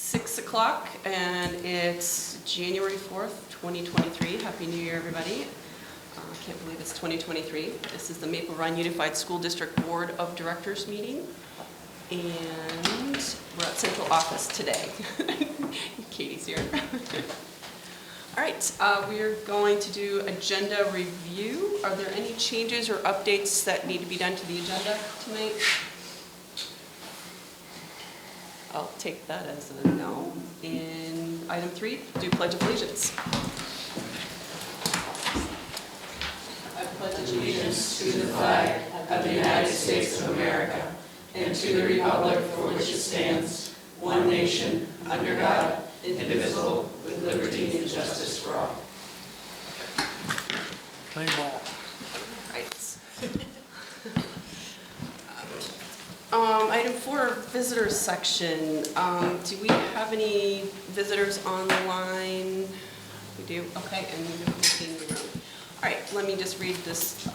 6 o'clock and it's January 4th, 2023. Happy New Year, everybody. I can't believe it's 2023. This is the Maple Run Unified School District Board of Directors meeting. And we're at central office today. Katie's here. All right, we are going to do agenda review. Are there any changes or updates that need to be done to the agenda tonight? I'll take that as a no. In item 3, do Pledge of Allegiance. I pledge allegiance to the flag of the United States of America and to the republic for which it stands, one nation, under God, indivisible, with liberty and justice for all. Play ball. Right. Item 4, visitors section. Do we have any visitors on the line? We do, okay, and nobody in the room. All right, let me just read this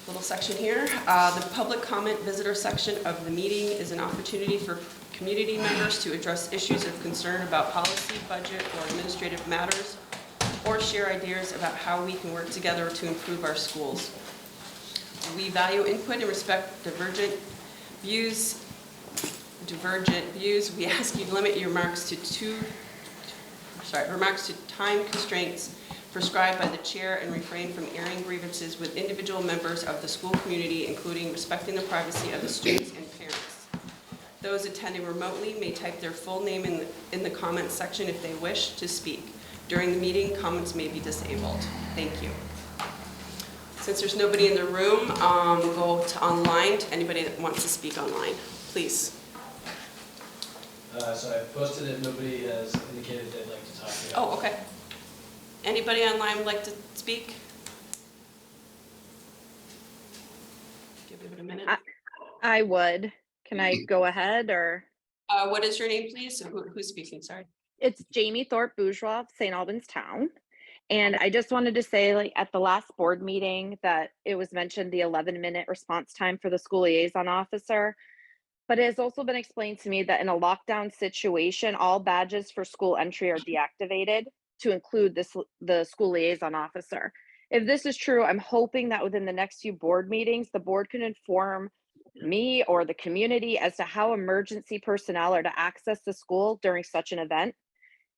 little section here. The public comment visitor section of the meeting is an opportunity for community members to address issues of concern about policy, budget, or administrative matters, or share ideas about how we can work together to improve our schools. We value input and respect divergent views. We ask you to limit your remarks to time constraints prescribed by the chair and refrain from airing grievances with individual members of the school community, including respecting the privacy of the students and parents. Those attending remotely may type their full name in the comments section if they wish to speak. During the meeting, comments may be disabled. Thank you. Since there's nobody in the room, we'll go to online, to anybody that wants to speak online. Please. So I posted it, nobody has indicated they'd like to talk to you. Oh, okay. Anybody online would like to speak? Give it a minute. I would. Can I go ahead or? What is your name, please? So who's speaking? Sorry. It's Jamie Thorpe Bourgeois, St. Albans Town. And I just wanted to say, like, at the last board meeting that it was mentioned the 11-minute response time for the school liaison officer. But it has also been explained to me that in a lockdown situation, all badges for school entry are deactivated to include the school liaison officer. If this is true, I'm hoping that within the next few board meetings, the board can inform me or the community as to how emergency personnel are to access the school during such an event.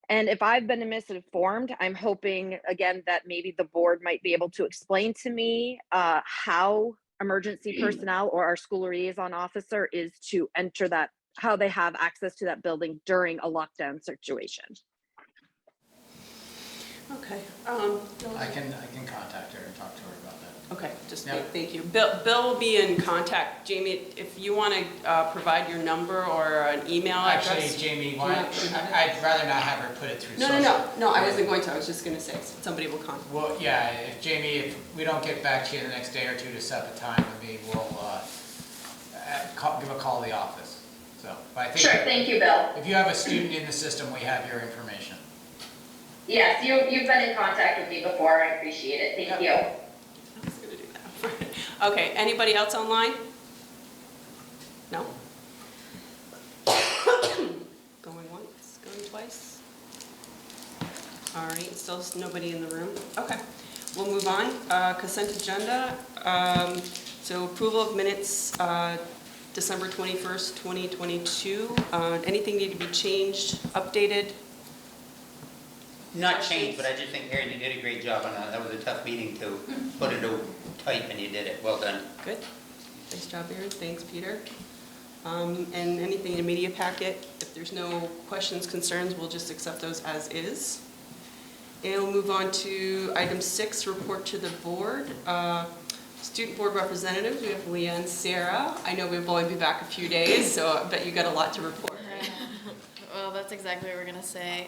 And if I've been misinformed, I'm hoping, again, that maybe the board might be able to explain to me how emergency personnel or our school liaison officer is to enter that, how they have access to that building during a lockdown situation. Okay. I can contact her and talk to her about that. Okay, just Yeah. thank you. Bill will be in contact. Jamie, if you want to provide your number or an email address. Actually, Jamie, want I'd rather not have her put it through No, I wasn't going to. I was just going to say somebody will contact. Well, yeah, if we don't get back to you the next day or two to set up a time with me, we'll give a call to the office. So, but I think sure, thank you, Bill. If you have a student in the system, we have your information. Yes, you've been in contact with me before. I appreciate it. Thank you. I was going to do that. Okay, anybody else online? No? Going once, going twice? All right, still nobody in the room. Okay, we'll move on. Consent agenda. So approval of minutes, December 21st, 2022. Anything need to be changed, updated? Not changed, but I just think, Aaron, you did a great job on that. That was a tough meeting to put into type, and you did it. Well done. Good. Nice job, Aaron. Thanks, Peter. And anything in the media packet, if there's no questions, concerns, we'll just accept those as is. And we'll move on to item 6, report to the board. Student board representatives, we have Leah and Sarah. I know we'll only be back a few days, so I bet you got a lot to report. Well, that's exactly what we're going to say.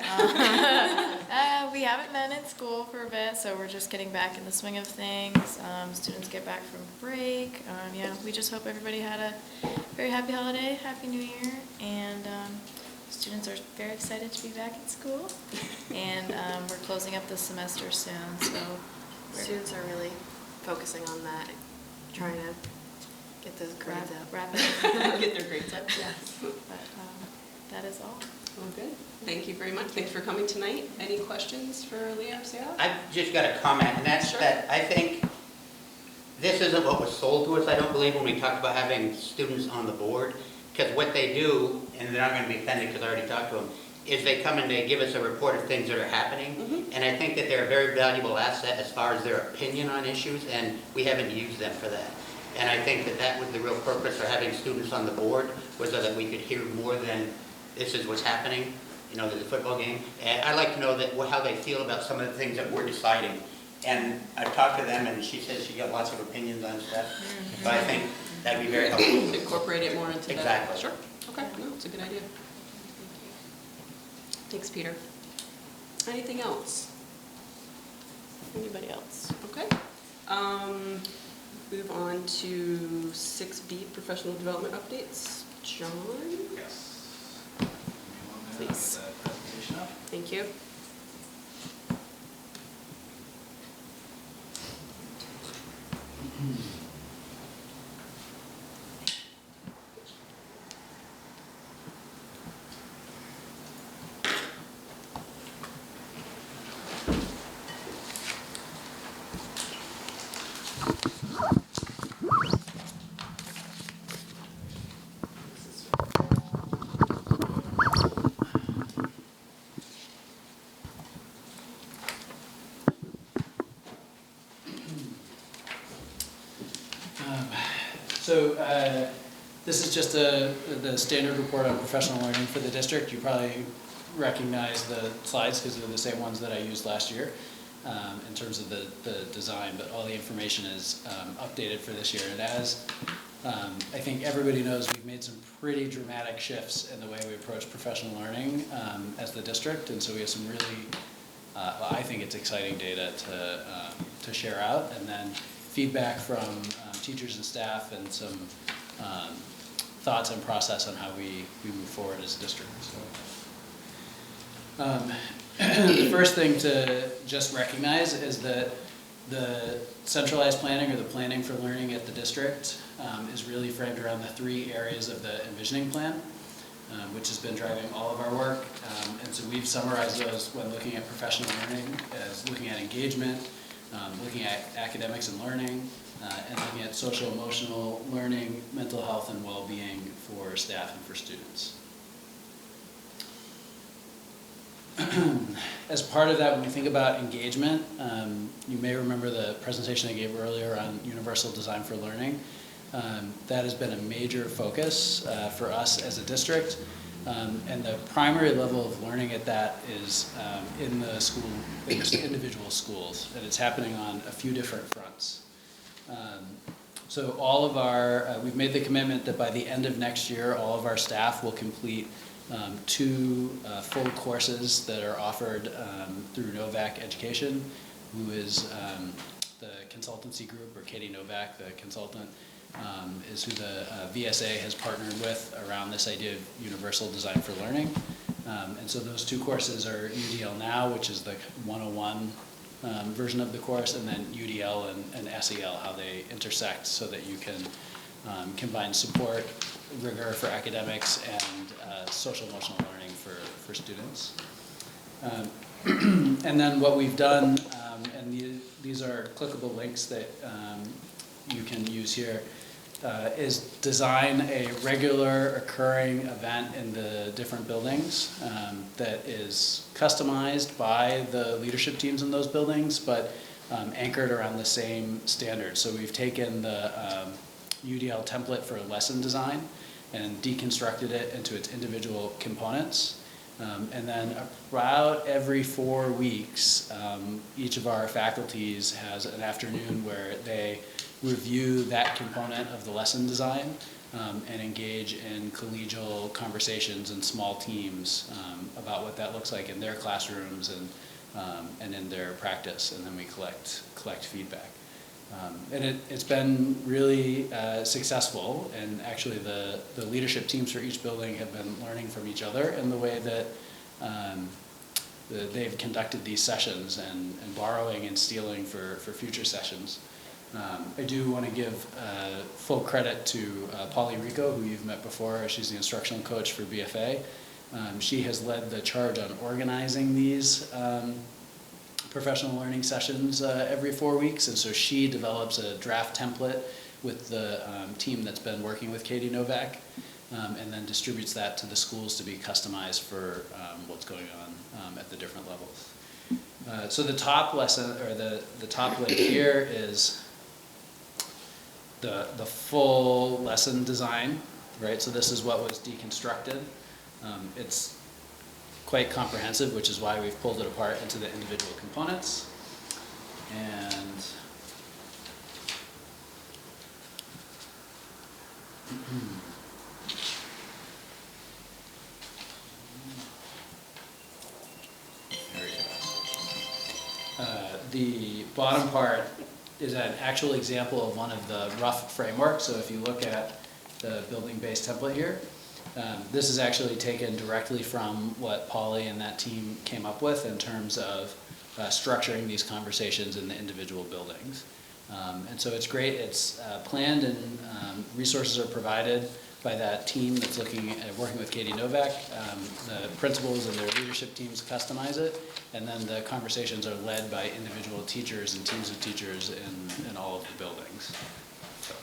We haven't been in school for a bit, so we're just getting back in the swing of things. Students get back from break. Yeah, we just hope everybody had a very happy holiday, happy new year, and students are very excited to be back in school. And we're closing up the semester soon, so students are really focusing on that, trying to get those grades up. Wrap it up. Get their grades up. Yes, but that is all. Well, good. Thank you very much. Thanks for coming tonight. Any questions for Leah or Sarah? I've just got a comment, and that's Sure. that I think this isn't what was sold to us, I don't believe, when we talked about having students on the board. Because what they do, and they're not going to be offended because I already talked to them, is they come and they give us a report of things that are happening. Mhm. And I think that they're a very valuable asset as far as their opinion on issues, and we haven't used them for that. And I think that that was the real purpose for having students on the board, was so that we could hear more than this is what's happening, you know, there's a football game. And I'd like to know that how they feel about some of the things that we're deciding. And I've talked to them, and she says she got lots of opinions on stuff. But I think that'd be very helpful. To incorporate it more into that. Exactly. Sure. Okay, no, it's a good idea. Thanks, Peter. Anything else? Anybody else? Okay. Move on to 6B, professional development updates. John, Yes. Give me 1 minute, I'll Please. get that presentation up. thank you. This is just the standard report on professional learning for the district. You probably recognize the slides because they're the same ones that I used last year in terms of the design, but all the information is updated for this year. And as I think everybody knows, we've made some pretty dramatic shifts in the way we approach professional learning as the district, and so we have some really, well, I think it's exciting data to share out, and then feedback from teachers and staff, and some thoughts and process on how we move forward as a district. So, the first thing to just recognize is that the centralized planning, or the planning for learning at the district, is really framed around the 3 areas of the envisioning plan, which has been driving all of our work. And so we've summarized those when looking at professional learning as looking at engagement, looking at academics and learning, and looking at social emotional learning, mental health and well-being for staff and for students. As part of that, when we think about engagement, you may remember the presentation I gave earlier on universal design for learning. That has been a major focus for us as a district. And the primary level of learning at that is in the school, in individual schools, and it's happening on a few different fronts. So all of our, we've made the commitment that by the end of next year, all of our staff will complete 2 full courses that are offered through Novak Education, who is the consultancy group, or Katie Novak, the consultant, is who the VSA has partnered with around this idea of universal design for learning. And so those 2 courses are UDL Now, which is the 101 version of the course, and then UDL and SEL, how they intersect so that you can combine support, rigor for academics, and social emotional learning for students. And then what we've done, and these are clickable links that you can use here, is design a regular occurring event in the different buildings that is customized by the leadership teams in those buildings, but anchored around the same standards. So we've taken the UDL template for lesson design and deconstructed it into its individual components. And then about every 4 weeks, each of our faculties has an afternoon where they review that component of the lesson design and engage in collegial conversations and small teams about what that looks like in their classrooms and in their practice, and then we collect feedback. And it's been really successful, and actually the leadership teams for each building have been learning from each other in the way that they've conducted these sessions, and borrowing and stealing for future sessions. I do want to give full credit to Polly Rico, who you've met before. She's the instructional coach for BFA. She has led the charge on organizing these professional learning sessions every 4 weeks, and so she develops a draft template with the team that's been working with Katie Novak, and then distributes that to the schools to be customized for what's going on at the different levels. So the top lesson, or the top link here is the full lesson design, right? So this is what was deconstructed. It's quite comprehensive, which is why we've pulled it apart into the individual components. And there we go. The bottom part is an actual example of one of the rough frameworks. So if you look at the building-based template here, this is actually taken directly from what Polly and that team came up with in terms of structuring these conversations in the individual buildings. And so it's great, it's planned, and resources are provided by that team that's looking at working with Katie Novak. The principals and their leadership teams customize it, and then the conversations are led by individual teachers and teams of teachers in all of the buildings. So.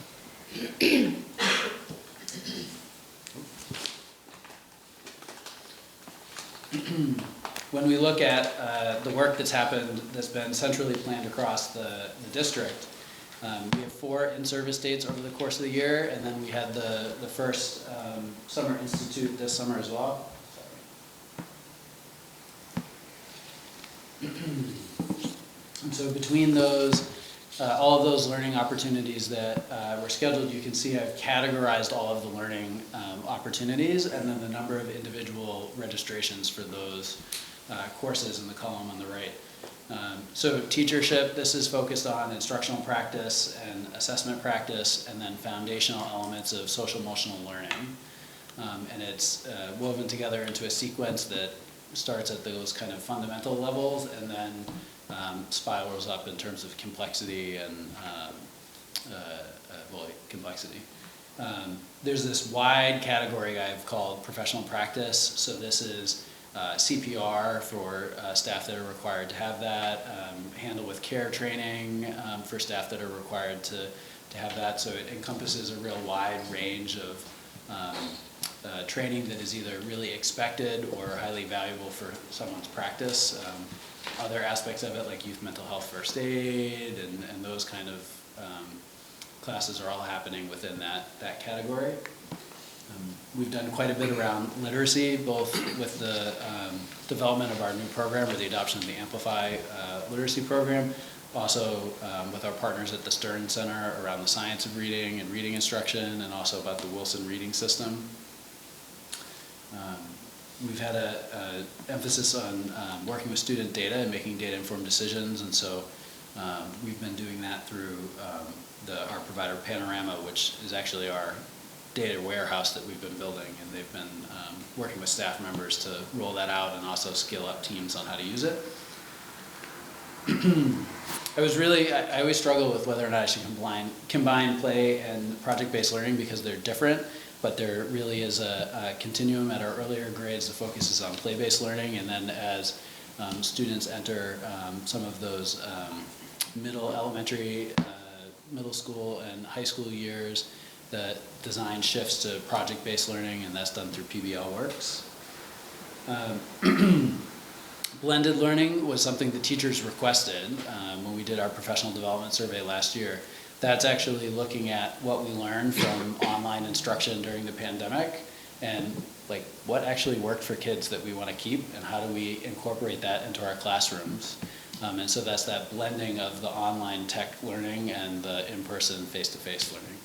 When we look at the work that's happened, that's been centrally planned across the district, we have 4 in-service dates over the course of the year, and then we had the first Summer Institute this summer as well. And so between those, all of those learning opportunities that were scheduled, you can see I've categorized all of the learning opportunities and then the number of individual registrations for those courses in the column on the right. So teachership, this is focused on instructional practice and assessment practice, and then foundational elements of social emotional learning. And it's woven together into a sequence that starts at those kind of fundamental levels and then spirals up in terms of complexity and complexity. There's this wide category I've called professional practice. So this is CPR for staff that are required to have that, handle with care training for staff that are required to have that. So it encompasses a real wide range of training that is either really expected or highly valuable for someone's practice. Other aspects of it, like youth mental health first aid and those kind of classes, are all happening within that category. We've done quite a bit around literacy, both with the development of our new program, or the adoption of the Amplify literacy program, also with our partners at the Stern Center around the science of reading and reading instruction, and also about the Wilson reading system. We've had a emphasis on working with student data and making data-informed decisions, and so we've been doing that through our provider Panorama, which is actually our data warehouse that we've been building, and they've been working with staff members to roll that out and also skill up teams on how to use it. I always struggle with whether or not I should combine play and project-based learning, because they're different, but there really is a continuum. At our earlier grades, the focus is on play-based learning, and then as students enter some of those elementary, middle school and high school years, the design shifts to project-based learning, and that's done through PBL Works. Blended learning was something the teachers requested when we did our professional development survey last year. That's actually looking at what we learned from online instruction during the pandemic, and like what actually worked for kids that we want to keep, and how do we incorporate that into our classrooms. And so that's that blending of the online tech learning and the in-person face-to-face learning.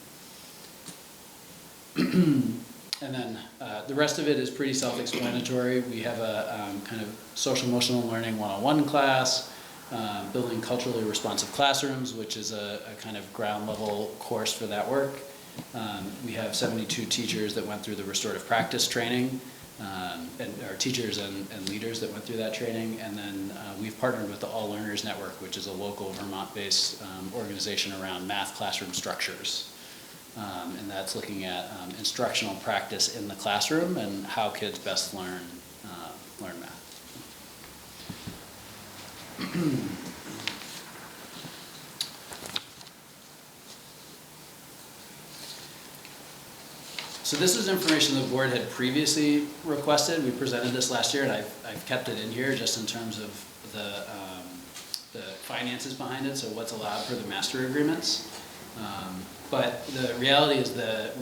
And then the rest of it is pretty self-explanatory. We have a kind of social emotional learning 101 class, building culturally responsive classrooms, which is a kind of ground level course for that work. We have 72 teachers that went through the restorative practice training, and our teachers and leaders that went through that training. And then we've partnered with the All Learners Network, which is a local Vermont-based organization around math classroom structures. And that's looking at instructional practice in the classroom and how kids best learn math. So this was information the board had previously requested. We presented this last year, and I've kept it in here just in terms of the finances behind it, so what's allowed for the master agreements. But the reality is that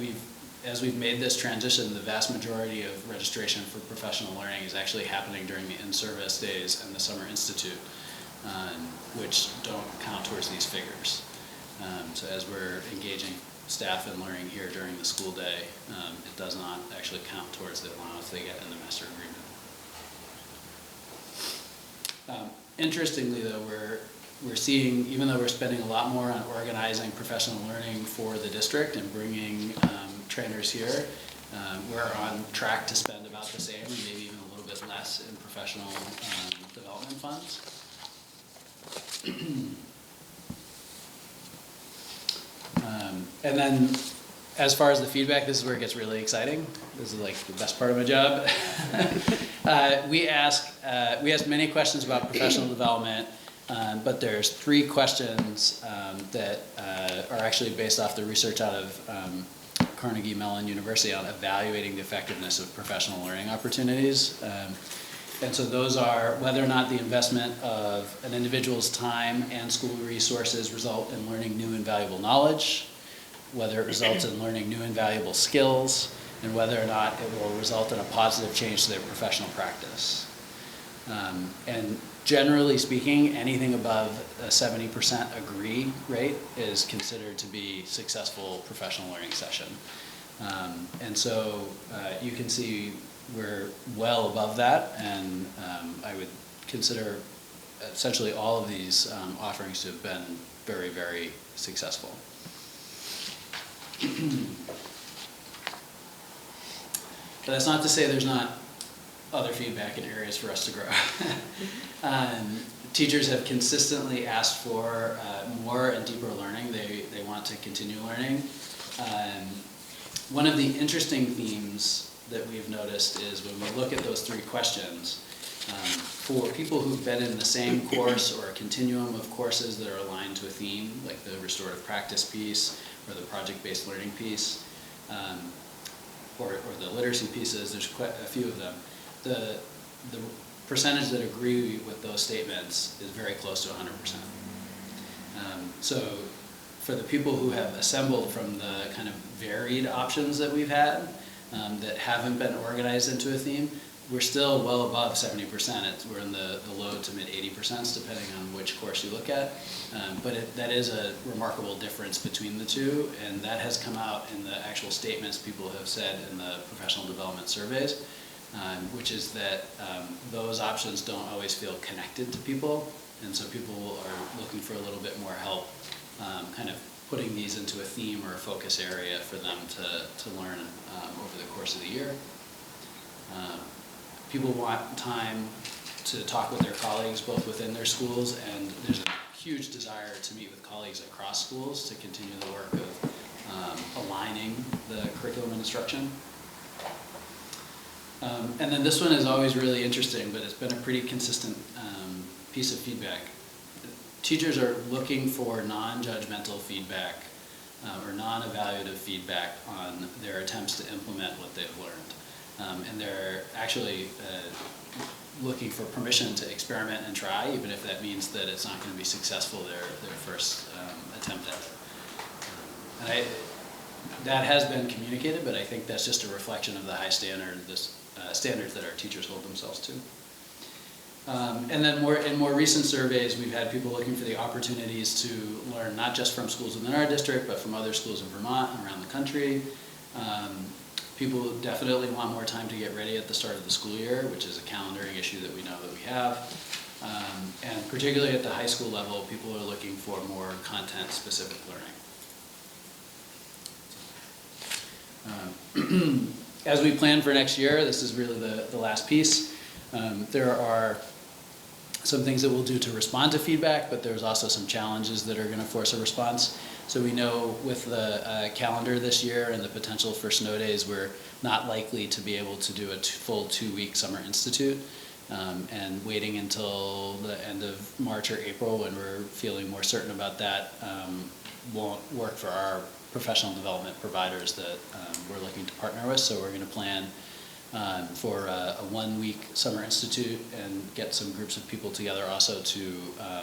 as we've made this transition, the vast majority of registration for professional learning is actually happening during the in-service days and the Summer Institute, which don't count towards these figures. So as we're engaging staff in learning here during the school day, it does not actually count towards the allowance they get in the master agreement. Interestingly though, we're seeing, even though we're spending a lot more on organizing professional learning for the district and bringing trainers here, we're on track to spend about the same, or maybe even a little bit less in professional development funds. And then as far as the feedback, this is where it gets really exciting. This is like the best part of my job. We ask many questions about professional development, but there's 3 questions that are actually based off the research out of Carnegie Mellon University on evaluating the effectiveness of professional learning opportunities. And so those are whether or not the investment of an individual's time and school resources result in learning new and valuable knowledge, whether it results in learning new and valuable skills, and whether or not it will result in a positive change to their professional practice. And generally speaking, anything above a 70% agree rate is considered to be successful professional learning session. And so you can see we're well above that, and I would consider essentially all of these offerings to have been very, very successful. But that's not to say there's not other feedback and areas for us to grow. Teachers have consistently asked for more and deeper learning. They want to continue learning. One of the interesting themes that we've noticed is when we look at those 3 questions, for people who've been in the same course or a continuum of courses that are aligned to a theme, like the restorative practice piece or the project-based learning piece, or the literacy pieces, there's quite a few of them. The percentage that agree with those statements is very close to 100%. So for the people who have assembled from the kind of varied options that we've had, that haven't been organized into a theme, we're still well above 70%. We're in the low to mid 80%, depending on which course you look at. But that is a remarkable difference between the two, and that has come out in the actual statements people have said in the professional development surveys, which is that those options don't always feel connected to people, and so people are looking for a little bit more help kind of putting these into a theme or a focus area for them to learn over the course of the year. People want time to talk with their colleagues both within their schools, and there's a huge desire to meet with colleagues across schools to continue the work of aligning the curriculum and instruction. And then this one is always really interesting, but it's been a pretty consistent piece of feedback. Teachers are looking for non-judgmental feedback or non-evaluative feedback on their attempts to implement what they've learned. And they're actually looking for permission to experiment and try, even if that means that it's not going to be successful their first attempt at it. And that has been communicated, but I think that's just a reflection of the high standards that our teachers hold themselves to. And then in more recent surveys, we've had people looking for the opportunities to learn not just from schools within our district, but from other schools in Vermont and around the country. People definitely want more time to get ready at the start of the school year, which is a calendaring issue that we know that we have. And particularly at the high school level, people are looking for more content-specific learning. As we plan for next year, this is really the last piece. There are some things that we'll do to respond to feedback, but there's also some challenges that are going to force a response. So we know with the calendar this year and the potential for snow days, we're not likely to be able to do a full 2-week summer institute. And waiting until the end of March or April when we're feeling more certain about that won't work for our professional development providers that we're looking to partner with. So we're going to plan for a 1-week summer institute and get some groups of people together also to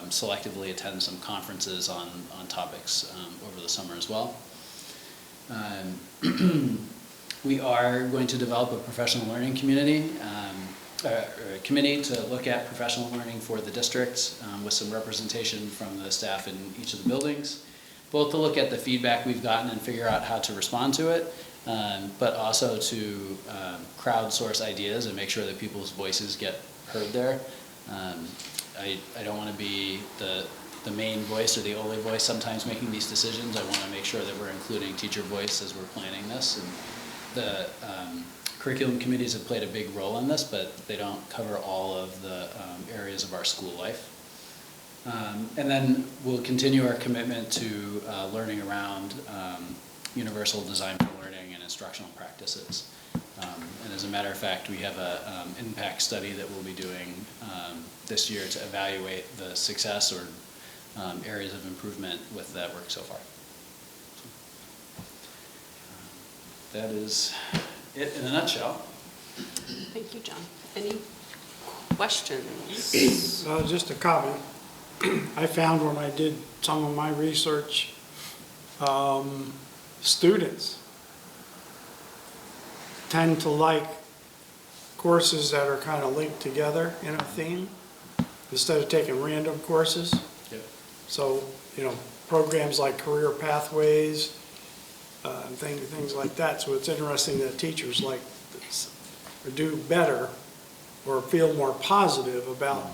selectively attend some conferences on topics over the summer as well. We are going to develop a professional learning community, committee to look at professional learning for the district with some representation from the staff in each of the buildings, both to look at the feedback we've gotten and figure out how to respond to it, but also to crowdsource ideas and make sure that people's voices get heard there. I don't want to be the main voice or the only voice sometimes making these decisions. I want to make sure that we're including teacher voice as we're planning this. And the curriculum committees have played a big role in this, but they don't cover all of the areas of our school life. And then we'll continue our commitment to learning around universal design for learning and instructional practices. And as a matter of fact, we have an impact study that we'll be doing this year to evaluate the success or areas of improvement with that work so far. That is it in a nutshell. Thank you, John. Any questions? Just a comment. I found when I did some of my research, students tend to like courses that are kind of linked together in a theme instead of taking random courses. Yep. So, programs like career pathways, and things like that. So it's interesting that teachers like this, or do better or feel more positive about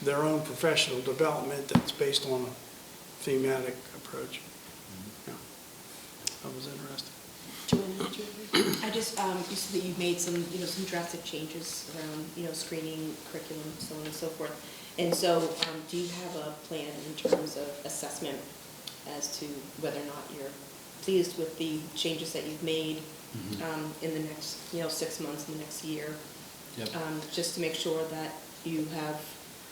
their own professional development that's based on a thematic approach. Yeah. That was interesting. Joanna, I just, you said that you've made some, some drastic changes around, screening, curriculum, so on and so forth. And so, do you have a plan in terms of assessment as to whether or not you're pleased with the changes that you've made in the next, 6 months, in the next year? Yep. Just to make sure that you have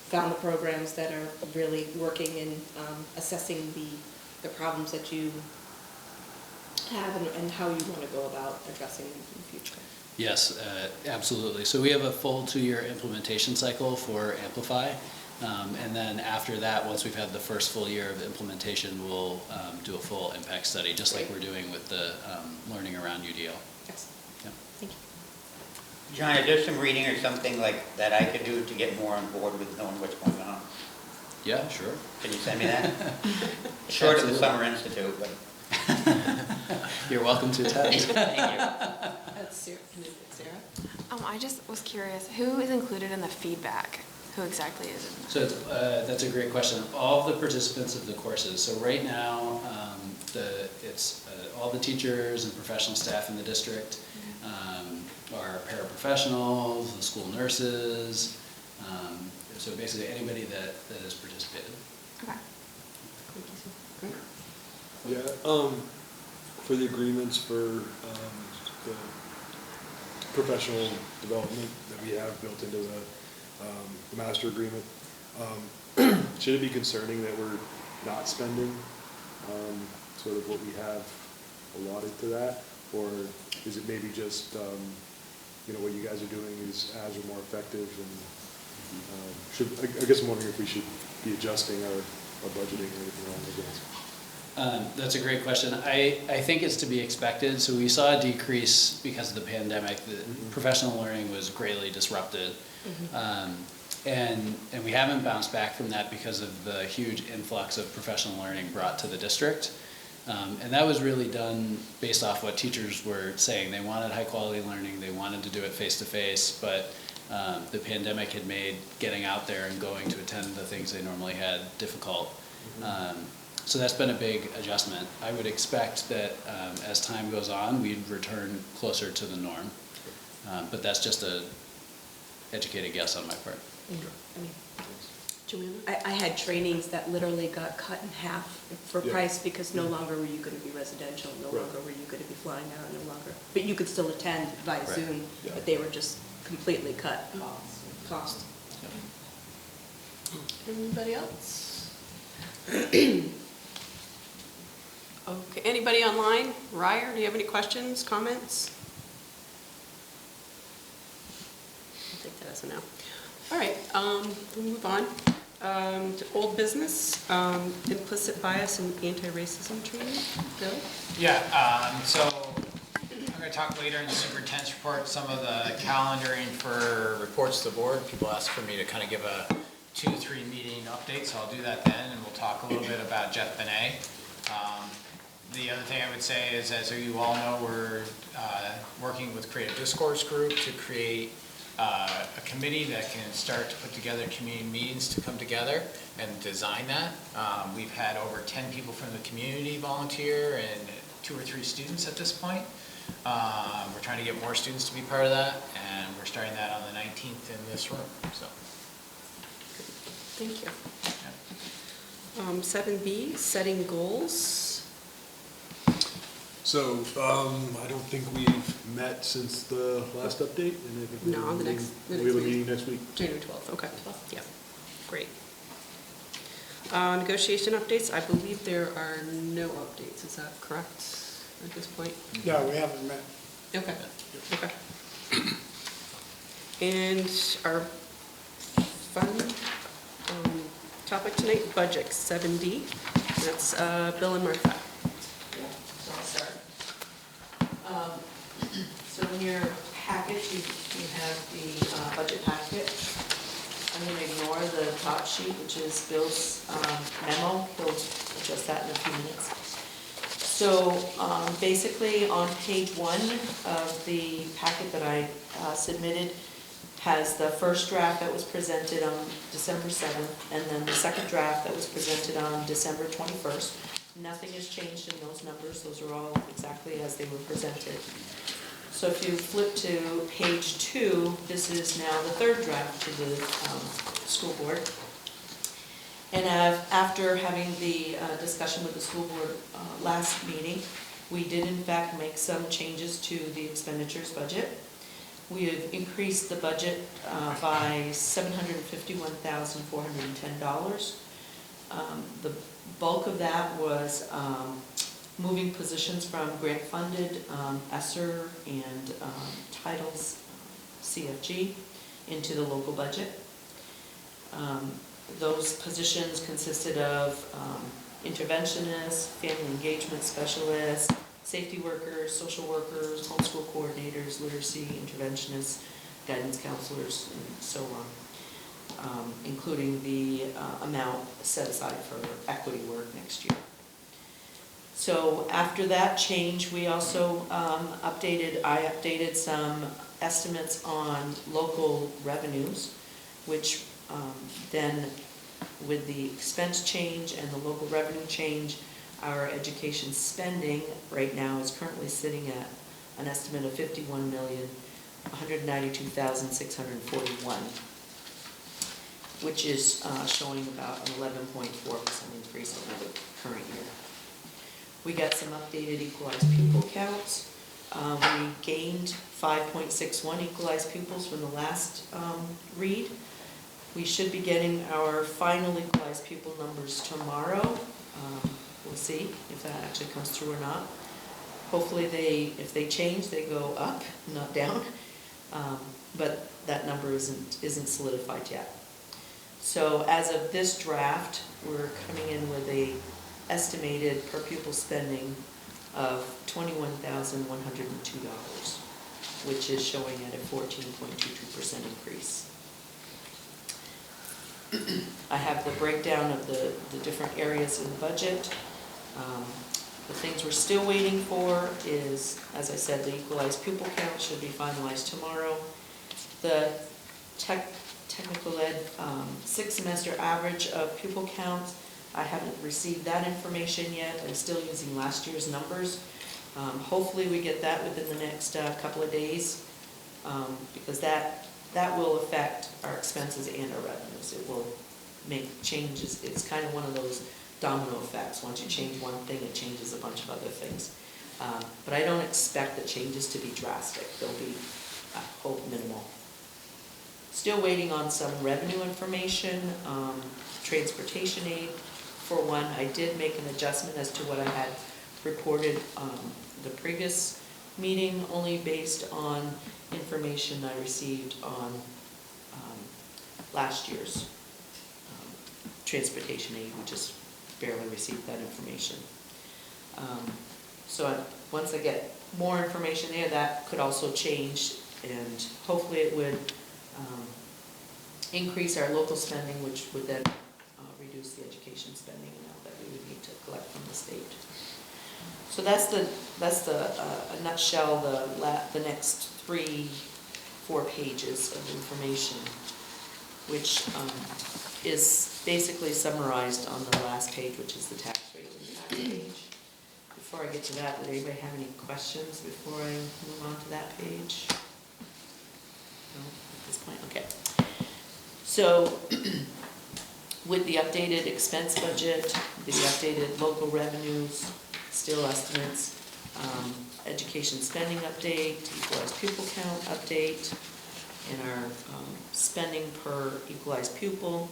found the programs that are really working and assessing the problems that you have and how you want to go about addressing them in the future. Yes, absolutely. So we have a full 2-year implementation cycle for Amplify. And then after that, once we've had the first full year of implementation, we'll do a full impact study, just like we're doing with the learning around UDL. Excellent. Yep. Thank you. John, is there some reading or something like that I could do to get more on board with knowing what's going on? Yeah, sure. Can you send me that? Short of the Summer Institute, but. You're welcome to attend. Thank you. That's Sarah. I just was curious, who is included in the feedback? Who exactly is it? So that's a great question. All of the participants of the courses. So right now, it's all the teachers and professional staff in the district, our paraprofessionals, the school nurses. So basically anybody that has participated. Okay. Yeah, for the agreements for the professional development that we have built into the master agreement, should it be concerning that we're not spending sort of what we have allotted to that? Or is it maybe just, what you guys are doing is as or more effective? And I guess I'm wondering if we should be adjusting our budgeting or anything along those lines. That's a great question. I think it's to be expected. So we saw a decrease because of the pandemic. The professional learning was greatly disrupted. And we haven't bounced back from that because of the huge influx of professional learning brought to the district. And that was really done based off what teachers were saying. They wanted high quality learning. They wanted to do it face to face, but the pandemic had made getting out there and going to attend the things they normally had difficult. So that's been a big adjustment. I would expect that as time goes on, we'd return closer to the norm. But that's just a educated guess on my part. Joanna? I had trainings that literally got cut in half for Yeah. price because no longer were you going to be residential, no Right. longer were you going to be flying out, no longer, but you could still attend via Right. Zoom, Yeah. but they were just completely cut cost. Anybody else? Okay, anybody online? Ryer, do you have any questions, comments? I'll take that as a no. All right, we'll move on to old business, implicit bias and anti-racism training. Bill? Yeah, so I'm gonna talk later in the superintendent's report, some of the calendaring for reports to the board. People ask for me to kind of give a 2-3 meeting update, so I'll do that then, and we'll talk a little bit about Jeff Benet. The other thing I would say is, as you all know, we're working with Creative Discourse Group to create a committee that can start to put together community meetings to come together and design that. We've had over 10 people from the community volunteer and 2 or 3 students at this point. We're trying to get more students to be part of that, and we're starting that on the 19th in this room, so. Thank you. Yeah. 7B, setting goals. So, I don't think we've met since the last update, and I think we No, have a the meeting- next we have a meeting. meeting next week. January 12th, okay. Yeah, great. Negotiation updates, I believe there are no updates, is that correct at this point? Yeah, we haven't met. Okay, okay. And our fun topic tonight, budget, 7D. That's Bill and Martha. So I'll start. So in your packet, you have the budget packet. I'm going to ignore the top sheet, which is Bill's memo. He'll address that in a few minutes. So basically, on page 1 of the packet that I submitted has the first draft that was presented on December 7th, and then the second draft that was presented on December 21st. Nothing has changed in those numbers. Those are all exactly as they were presented. So if you flip to page 2, this is now the third draft to the school board. And after having the discussion with the school board last meeting, we did in fact make some changes to the expenditures budget. We have increased the budget by $751,410. The bulk of that was moving positions from grant-funded ESSER and titles CFG into the local budget. Those positions consisted of interventionists, family engagement specialists, safety workers, social workers, homeschool coordinators, literacy interventionists, guidance counselors, and so on, including the amount set aside for equity work next year. So after that change, we also I updated some estimates on local revenues, which then with the expense change and the local revenue change, our education spending right now is currently sitting at an estimate of $51,192,641, which is showing about an 11.4% increase over the current year. We got some updated equalized pupil counts. We gained 5.61 equalized pupils from the last read. We should be getting our final equalized pupil numbers tomorrow. We'll see if that actually comes through or not. Hopefully if they change, they go up, not down. But that number isn't solidified yet. So as of this draft, we're coming in with a estimated per pupil spending of $21,102, which is showing at a 14.22% increase. I have the breakdown of the different areas in the budget. The things we're still waiting for is, as I said, the equalized pupil count should be finalized tomorrow. The technical ed 6-semester average of pupil counts, I haven't received that information yet. I'm still using last year's numbers. Hopefully we get that within the next couple of days, because that will affect our expenses and our revenues. It will make changes, it's kind of one of those domino effects. Once you change one thing, it changes a bunch of other things. But I don't expect the changes to be drastic. They'll be, I hope, minimal. Still waiting on some revenue information, transportation aid. For one, I did make an adjustment as to what I had reported the previous meeting, only based on information I received on last year's transportation aid. We just barely received that information. Once I get more information there, that could also change, and hopefully it would increase our local spending, which would then reduce the education spending amount that we would need to collect from the state. So that's a nutshell, the next 3-4 pages of information, which is basically summarized on the last page, which is the tax rate impact page. Before I get to that, would anybody have any questions before I move on to that page? No, at this point, okay. So, with the updated expense budget, the updated local revenues, still estimates, education spending update, equalized pupil count update, and our spending per equalized pupil,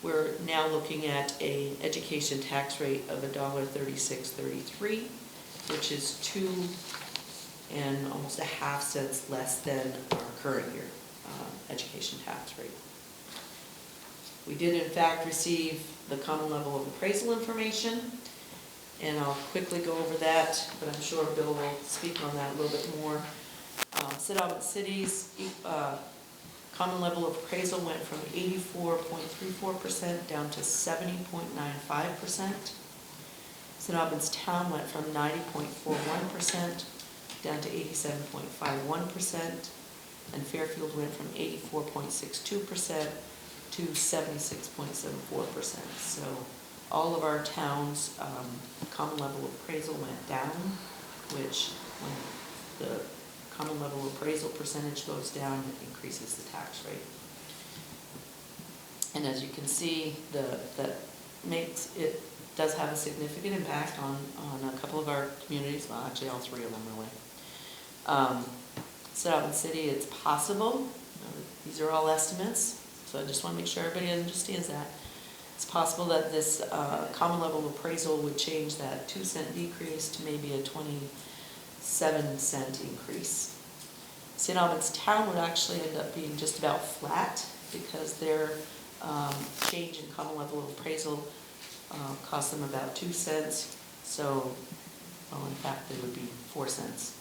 we're now looking at an education tax rate of $1.3633, which is 2 and almost a half cents less than our current year education tax rate. We did in fact receive the common level of appraisal information, and I'll quickly go over that, but I'm sure Bill will speak on that a little bit more. St. Albans City's common level of appraisal went from 84.34% down to 70.95%. St. Albans Town went from 90.41% down to 87.51%, and Fairfield went from 84.62% to 76.74%. So all of our towns' common level appraisal went down, which when the common level appraisal percentage goes down, it increases the tax rate. And as you can see, that does have a significant impact on a couple of our communities, well actually all 3 of them really. St. Albans City, it's possible, these are all estimates, so I just want to make sure everybody understands that. It's possible that this common level appraisal would change that 2-cent decrease to maybe a 27-cent increase. St. Albans Town would actually end up being just about flat because their change in common level of appraisal cost them about 2 cents. So, well, in fact, they would be 4 cents.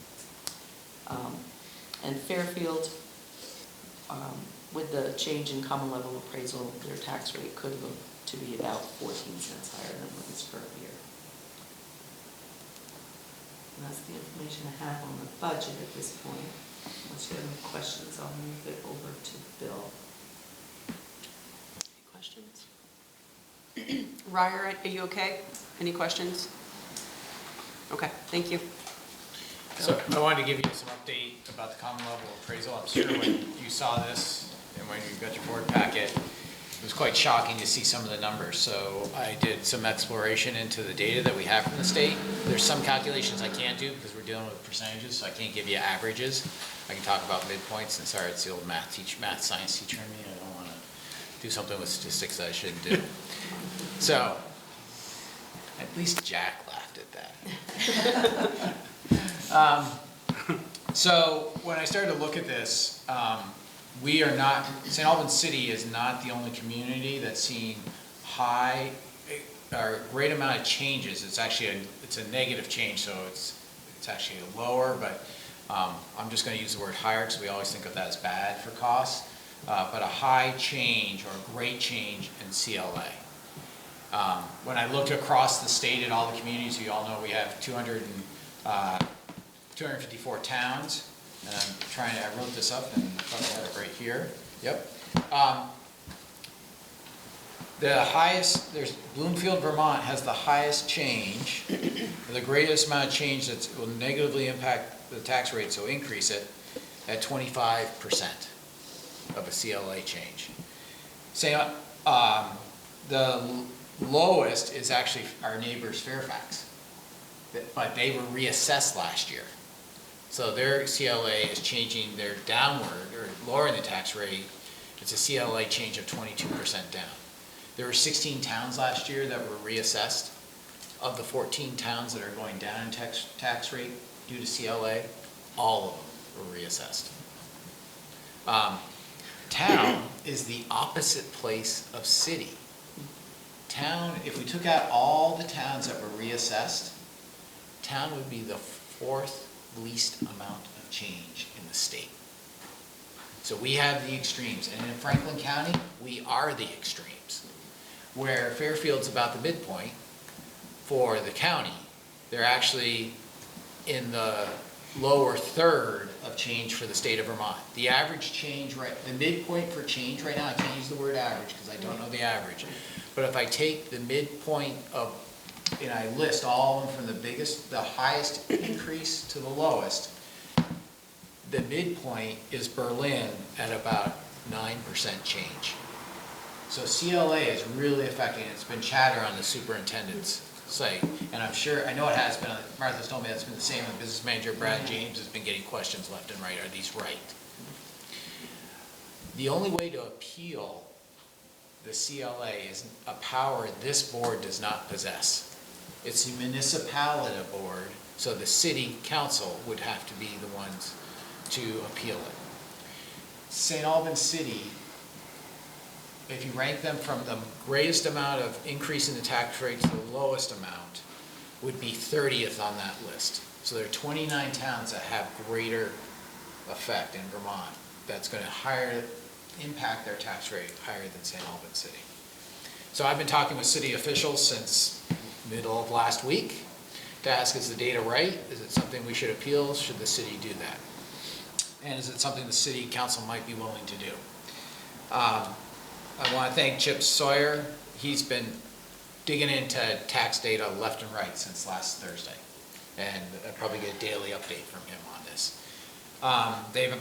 And Fairfield, with the change in common level appraisal, their tax rate could look to be about 14 cents higher than what is current year. And that's the information I have on the budget at this point. Unless you have any questions, I'll move it over to Bill. Any questions? Ryer, are you okay? Any questions? Okay, thank you. So I wanted to give you some update about the common level appraisal. I'm sure when you saw this and when you got your board packet, it was quite shocking to see some of the numbers. So I did some exploration into the data that we have from the state. There's some calculations I can't do because we're dealing with percentages, so I can't give you averages. I can talk about midpoints, and sorry, it's the old math science teacher in me. I don't want to do something with statistics that I shouldn't do. So at least Jack laughed at that. So when I started to look at this, we are not, St. Albans City is not the only community that's seen high or great amount of changes. It's actually it's a negative change, so it's actually lower, but I'm just going to use the word higher because we always think of that as bad for costs, but a high change or a great change in CLA. When I looked across the state at all the communities, you all know we have 254 towns, and I wrote this up and I thought I had it right here. Yep. The highest, Bloomfield, Vermont has the highest change, the greatest amount of change that will negatively impact the tax rate, so increase it, at 25% of a CLA change. The lowest is actually our neighbors Fairfax, but they were reassessed last year. So their CLA is changing their downward, or lowering the tax rate. It's a CLA change of 22% down. There were 16 towns last year that were reassessed. Of the 14 towns that are going down in tax rate due to CLA, all of them were reassessed. Town is the opposite place of city. Town, if we took out all the towns that were reassessed, town would be the fourth least amount of change in the state. So we have the extremes, and in Franklin County, we are the extremes. Where Fairfield's about the midpoint for the county, they're actually in the lower third of change for the state of Vermont. The average change, the midpoint for change right now, I can't use the word average because I don't know the average, but if I take the midpoint of, and I list all of them from the highest increase to the lowest, the midpoint is Berlin at about 9% change. So CLA is really affecting it. It's been chatter on the superintendent's site, and I'm sure, I know it has been, Martha's told me that's been the same, and business manager Brad James has been getting questions left and right, are these right? The only way to appeal the CLA is a power this board does not possess. It's a municipality board, so the city council would have to be the ones to appeal it. St. Albans City, if you rank them from the greatest amount of increase in the tax rate to the lowest amount, would be 30th on that list. So there are 29 towns that have greater effect in Vermont that's going to impact their tax rate higher than St. Albans City. So I've been talking with city officials since middle of last week to ask, is the data right? Is it something we should appeal? Should the city do that? And is it something the city council might be willing to do? I want to thank Chip Sawyer. He's been digging into tax data left and right since last Thursday. And I'll probably get a daily update from him on this. They've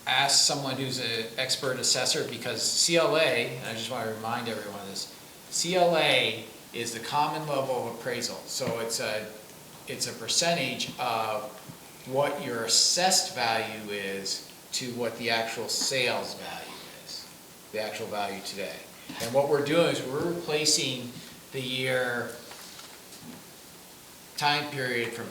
asked someone who's an expert assessor, because CLA, and I just want to remind everyone of this, CLA is the common level of appraisal. So it's a percentage of what your assessed value is to what the actual sales value is, the actual value today. And what we're doing is we're replacing the year time period from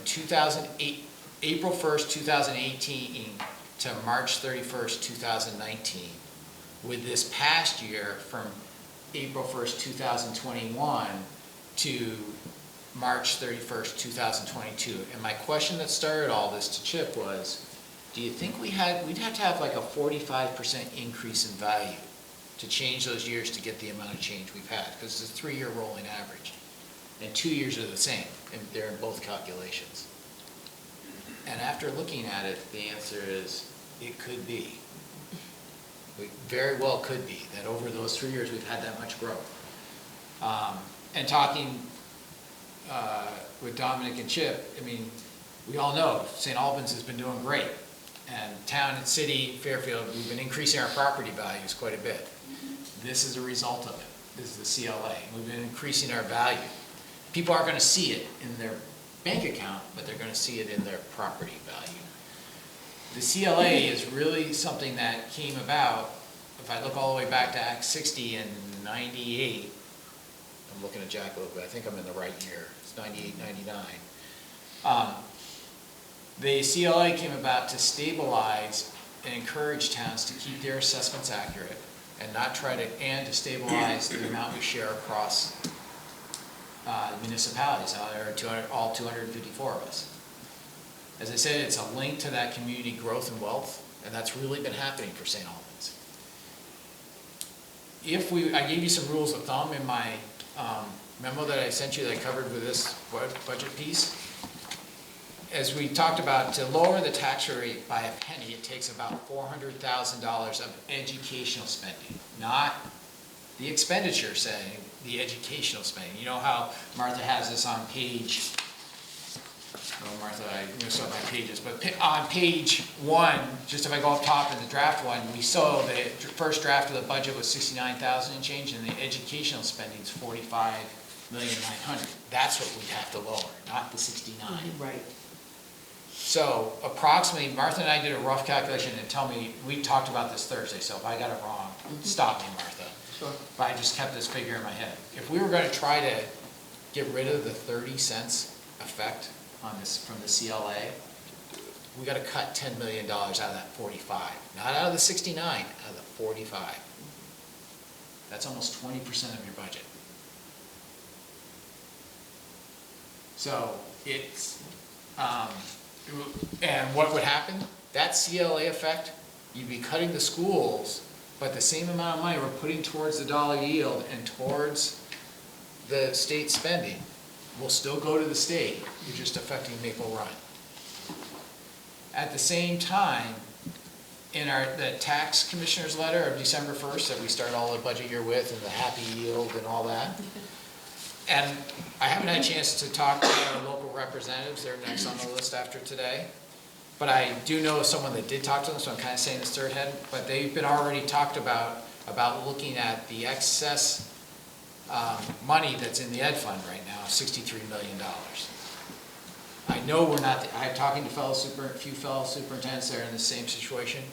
April 1st, 2018 to March 31st, 2019 with this past year from April 1st, 2021 to March 31st, 2022. And my question that started all this to Chip was, do you think we'd have to have like a 45% increase in value to change those years to get the amount of change we've had? Because it's a 3-year rolling average. And 2 years are the same, and they're in both calculations. And after looking at it, the answer is, it could be. It very well could be that over those 3 years we've had that much growth. And talking with Dominic and Chip, I mean, we all know St. Albans has been doing great. And town and city, Fairfield, we've been increasing our property values quite a bit. This is a result of it. This is the CLA. We've been increasing our value. People aren't going to see it in their bank account, but they're going to see it in their property value. The CLA is really something that came about, if I look all the way back to Act 60 in 98, I'm looking at Jack a little bit, I think I'm in the right year, it's 98, 99. The CLA came about to stabilize and encourage towns to keep their assessments accurate and not try to, and to stabilize the amount we share across municipalities. There are all 254 of us. As I said, it's a link to that community growth and wealth, and that's really been happening for St. Albans. I gave you some rules of thumb in my memo that I sent you that I covered with this budget piece. As we talked about, to lower the tax rate by a penny, it takes about $400,000 of educational spending, not the expenditure saying, the educational spending. You know how Martha has this on page Oh, Martha, I mixed up my pages, but on page 1, just if I go up top in the draft one, we saw the first draft of the budget was 69,000 and change, and the educational spending is 45,900,000. That's what we'd have to lower, not the 69. Right. So approximately, Martha and I did a rough calculation, and tell me, we talked about this Thursday, so if I got it wrong, stop me, Martha. Sure. But I just kept this figure in my head. If we were gonna try to get rid of the 30 cents effect on this, from the CLA, we gotta cut $10 million out of that 45. Not out of the 69, out of the 45. That's almost 20% of your budget. So it's, and what would happen? That CLA effect, you'd be cutting the schools, but the same amount of money we're putting towards the dollar yield and towards the state spending will still go to the state. You're just affecting Maple Run. At the same time, in the tax commissioner's letter of December 1st that we start all the budget year with, and the happy yield and all that, and I haven't had a chance to talk to our local representatives. They're next on the list after today. But I do know someone that did talk to them, so I'm kind of saying this third head. But they've been already talked about looking at the excess money that's in the ed fund right now, $63 million. I know we're not, I'm talking to a few fellow superintendents that are in the same situation.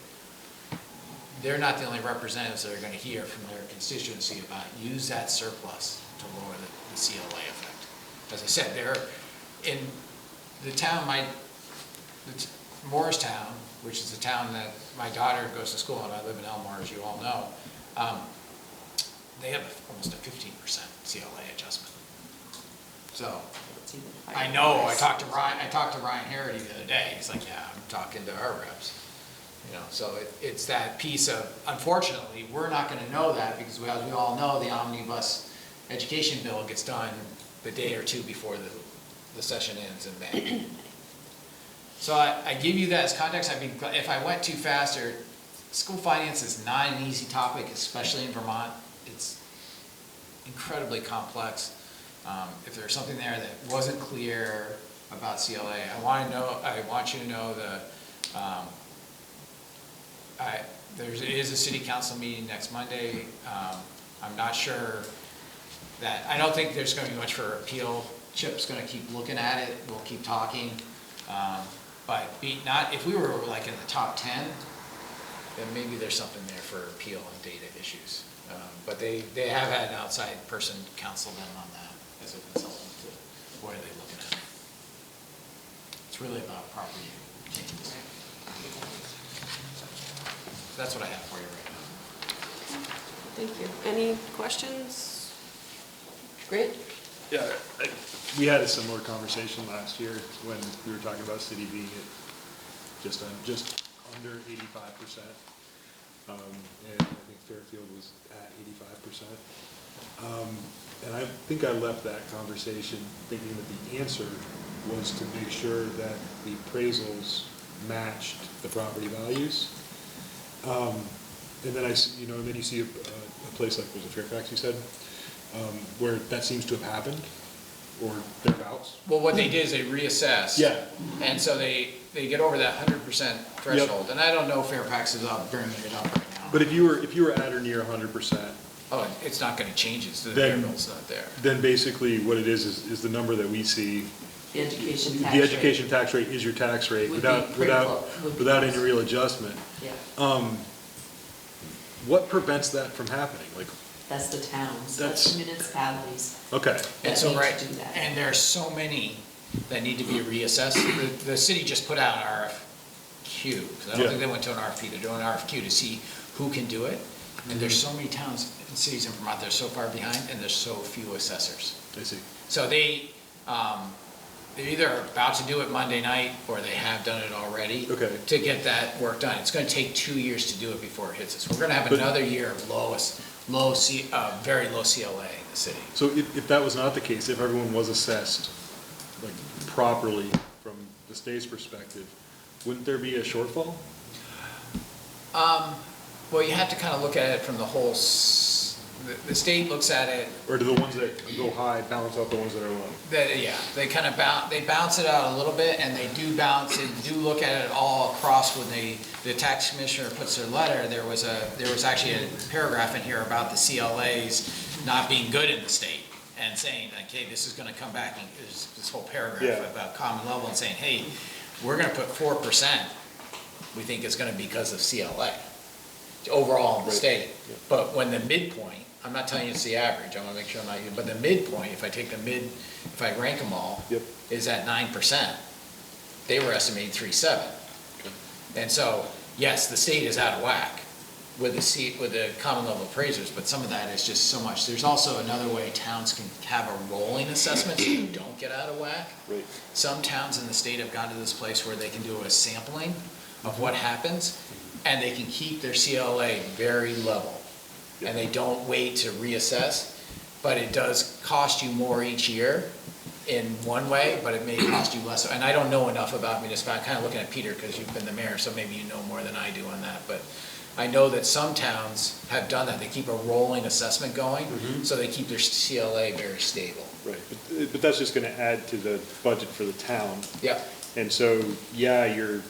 They're not the only representatives that are going to hear from their constituency about use that surplus to lower the CLA effect. As I said, they're in the town, Morristown, which is the town that my daughter goes to school in. I live in Elmore, as you all know. They have almost a 15% CLA adjustment. So I know, I talked to Ryan Harity the other day. He's like, yeah, I'm talking to our reps. You know, so it's that piece of, unfortunately, we're not going to know that because as we all know, the omnibus education bill gets done the day or two before the session ends in May. So I give you that as context. I mean, if I went too fast, school finance is not an easy topic, especially in Vermont. It's incredibly complex. If there's something there that wasn't clear about CLA, I want you to know there is a city council meeting next Monday. I'm not sure that, I don't think there's going to be much for appeal. Chip's going to keep looking at it. We'll keep talking. But if we were like in the top 10, then maybe there's something there for appeal and data issues. But they have had an outside person counsel them on that as a consultant to what are they looking at. It's really about property changes. That's what I have for you right now. Thank you. Any questions? Great. Yeah, we had a similar conversation last year when we were talking about city being at just under 85%. And I think Fairfield was at 85%. And I think I left that conversation thinking that the answer was to make sure that the appraisals matched the property values. And then then you see a place like, was it Fairfax you said, where that seems to have happened, or thereabouts. Well, what they did is they reassessed. Yeah. And so they get over that 100% threshold. Yep. And I don't know if Fairfax is bringing it up right now. But if you were at or near 100%. Oh, it's not going to change it. So the variable's not there. Then basically what it is the number that we see. The education tax The rate. education tax rate is your tax rate without any real adjustment. Yeah. What prevents that from happening? Like, That's the towns, that's the municipalities. okay. And so, right, do that. And there's so many that need to be reassessed. The city just put out an RFQ, because I don't think they went to an RFP, they're doing an RFQ to see who can do it. And there's so many towns and cities in Vermont that are so far behind, and there's so few assessors. I see. So they're either about to do it Monday night, or they have done it already. Okay. To get that work done. It's gonna take 2 years to do it before it hits us. We're gonna have another year of very low CLA in the city. So if that was not the case, if everyone was assessed like properly from the state's perspective, wouldn't there be a shortfall? Well, you have to kind of look at it from the whole the state looks at it, Or do the ones that go high balance out the ones that are low? that, yeah, they kind of bounce it out a little bit, and they do bounce it, do look at it all across when the tax commissioner puts their letter. There was actually a paragraph in here about the CLAs not being good in the state, and saying, like, hey, this is gonna come back, and there's this whole paragraph Yeah. about common level, and saying, hey, we're gonna put 4%, we think it's gonna be because of CLA, overall in the Right. state. Yeah. But when the midpoint, I'm not telling you it's the average, I wanna make sure I'm not, but the midpoint, if I take if I rank them all, Yep. is at 9%. They were estimating 3.7. And so, yes, the state is out of whack with the common level appraisers, but some of that is just so much. There's also another way towns can have a rolling assessment so you don't get out of whack. Right. Some towns in the state have gotten to this place where they can do a sampling of what happens, and they can keep their CLA very level. And they don't wait to reassess, but it does cost you more each year in one way, but it may cost you less. And I don't know enough about municipality, I'm kind of looking at Peter because you've been the mayor, so maybe you know more than I do on that. But I know that some towns have done that, they keep a rolling assessment going, so they keep their CLA very stable. Right, but that's just gonna add to the budget for the town. Yeah. And so, yeah, your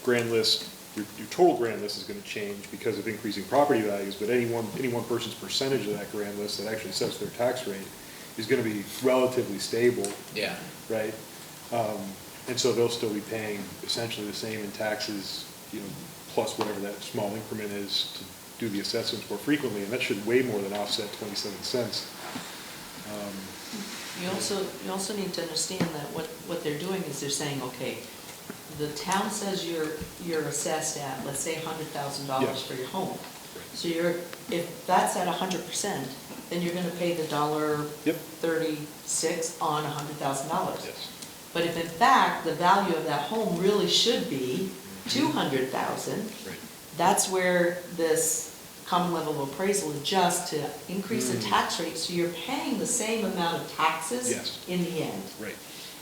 grand list, your total grand list is gonna change because of increasing property values, but any one person's percentage of that grand list that actually sets their tax rate is gonna be relatively stable, Yeah. right? And so they'll still be paying essentially the same in taxes, plus whatever that small increment is to do the assessments more frequently, and that should way more than offset 27 cents. You also need to understand that what they're doing is they're saying, okay, the town says you're assessed at, let's say, $100,000 Yes. for your home. So if that's at 100%, then you're gonna pay the $1.36 on $100,000. Yes. But if in fact, the value of that home really should be 200,000, Right. that's where this common level of appraisal adjusts to increase the tax rate, so you're paying the same amount of taxes Yes. in the end. Right.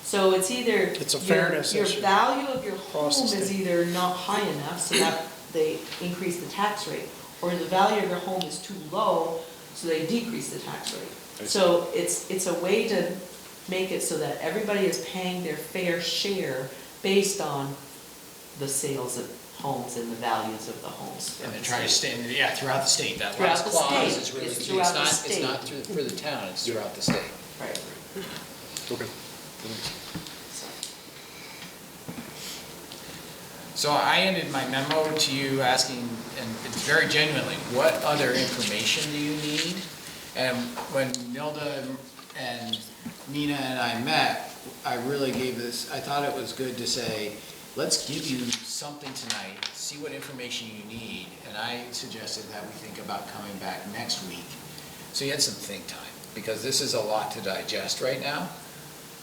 So it's either. It's a fairness your issue value of your across home the is state. either not high enough, so that they increase the tax rate, or the value of your home is too low, so they decrease the tax I rate. see. So it's a way to make it so that everybody is paying their fair share based on the sales of homes and the values of the homes. And they're trying to stay, throughout the state, that Throughout last the clause state. is really It's key. throughout the It's state. not for the town, it's throughout the state. Right. Okay. So I ended my memo to you asking, and it's very genuinely, what other information do you need? And when Nilda and Nina and I met, I really gave this, I thought it was good to say, let's give you something tonight, see what information you need. And I suggested that we think about coming back next week. So you had some think time, because this is a lot to digest right now.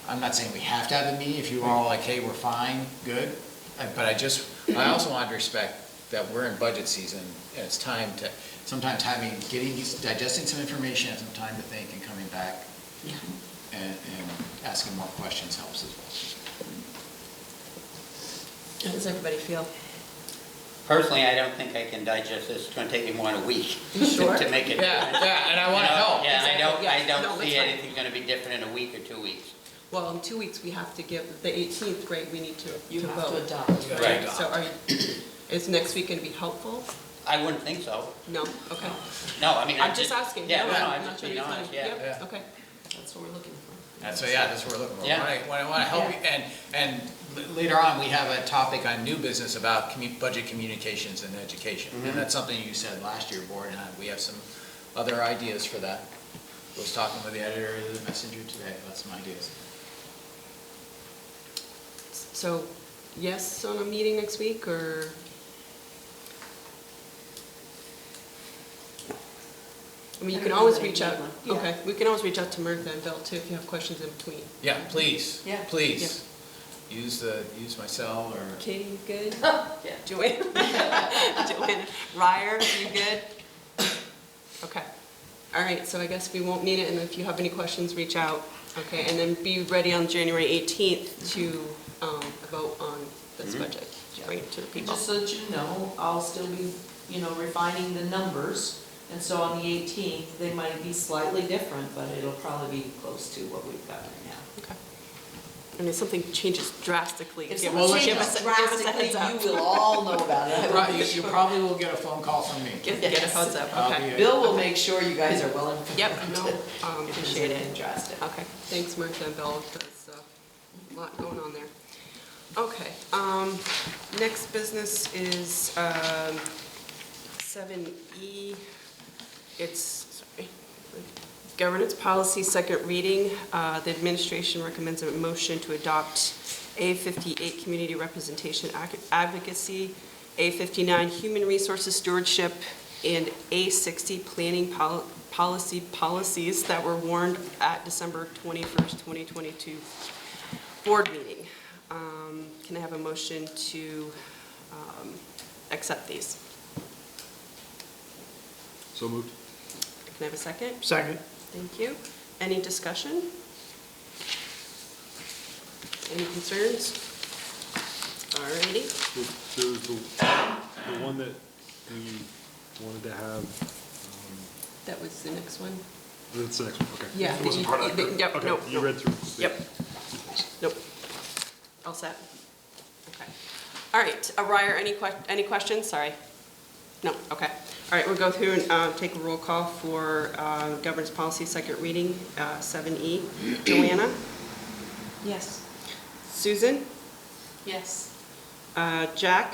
I'm not saying we have to have a meeting, if you are all like, hey, we're fine, good. But I also want to respect that we're in budget season, and it's time to, sometimes digesting some information, and some time to think, and coming back and asking more questions helps as well. How does everybody feel? Personally, I don't think I can digest this. It's gonna take me more than a week Sure. to make it. Yeah, and I want to help. Yeah, I Exactly. Yeah, don't no, see that's fine. anything's gonna be different in a week or 2 weeks. Well, in 2 weeks, we have to give, the 18th, right, we need to You to have to vote. adopt. Right. So is next week going to be helpful? I wouldn't think so. No? Okay. No, I mean. I'm just asking. Yeah, no, I'm I'm not just trying to being be honest, funny. yeah. Yep, Yeah. okay. That's what we're looking for. That's what we're looking for. Yeah. I want to help you, and later on, we have a topic on new business about budget communications and education. And that's something you said last year, board, and we have some other ideas for that. I was talking with the editor of the Messenger today about some ideas. So, yes on a meeting next week, or? I mean, you can always reach out, Yeah. okay, we can always reach out to Martha and Bill too, if you have questions in between. Yeah, please. Yeah. Please. Use my cell or. Katie, you good? Yeah. Joanne? Joanne, Ryer, you good? Okay. All right, so I guess we won't need it, and if you have any questions, reach out. Okay, and then be ready on January 18th to vote on this budget, bring it to the And people. just so that you know, I'll still be, refining the numbers And so on the 18th, they might be slightly different, but it'll probably be close to what we've got right now. Okay. And if something changes drastically, If give something us changes a drastically, heads up. you will all know about it. I will Right, be you sure. probably will get a phone call from me. Get a heads up, I'll okay. be- Bill will make sure you guys are well informed. Yep, no, If there's appreciate anything it. drastic. Okay, thanks Martha and Bill, there's a lot going on there. Okay, next business is 7E. It's, sorry, governance policy, second reading. The administration recommends a motion to adopt A58 community representation advocacy, A59 human resources stewardship, and A60 planning policies that were warned at December 21st, 2022 board meeting. Can I have a motion to accept these? So moved. Can I have a second? Second. Thank you. Any discussion? Any concerns? Alrighty. There was the one that we wanted to have, That was the next one? that's the next one, okay. Yeah. It wasn't part of that. Yep, Okay, no, you no. read through. Yep. Nope. All set? Okay. All right, Ryer, any questions? Sorry. No, okay. All right, we'll go through and take a roll call for governance policy, second reading, 7E. Joanna? Yes. Susan? Yes. Jack?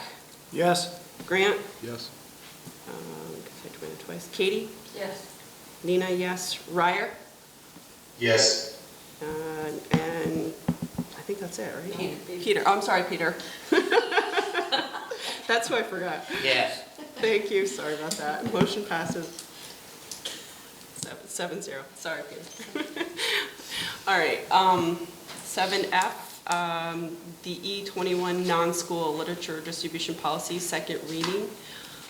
Yes. Grant? Yes. I Joanna twice. Katie? Yes. Nina, yes. Ryer? Yes. And I think that's it, right? Peter. Peter, oh, I'm sorry, Peter. That's who I forgot. Yes. Thank you, sorry about that. Motion passes 7-0. Sorry, Peter. All right, 7F, the E21 non-school literature distribution policy, second reading.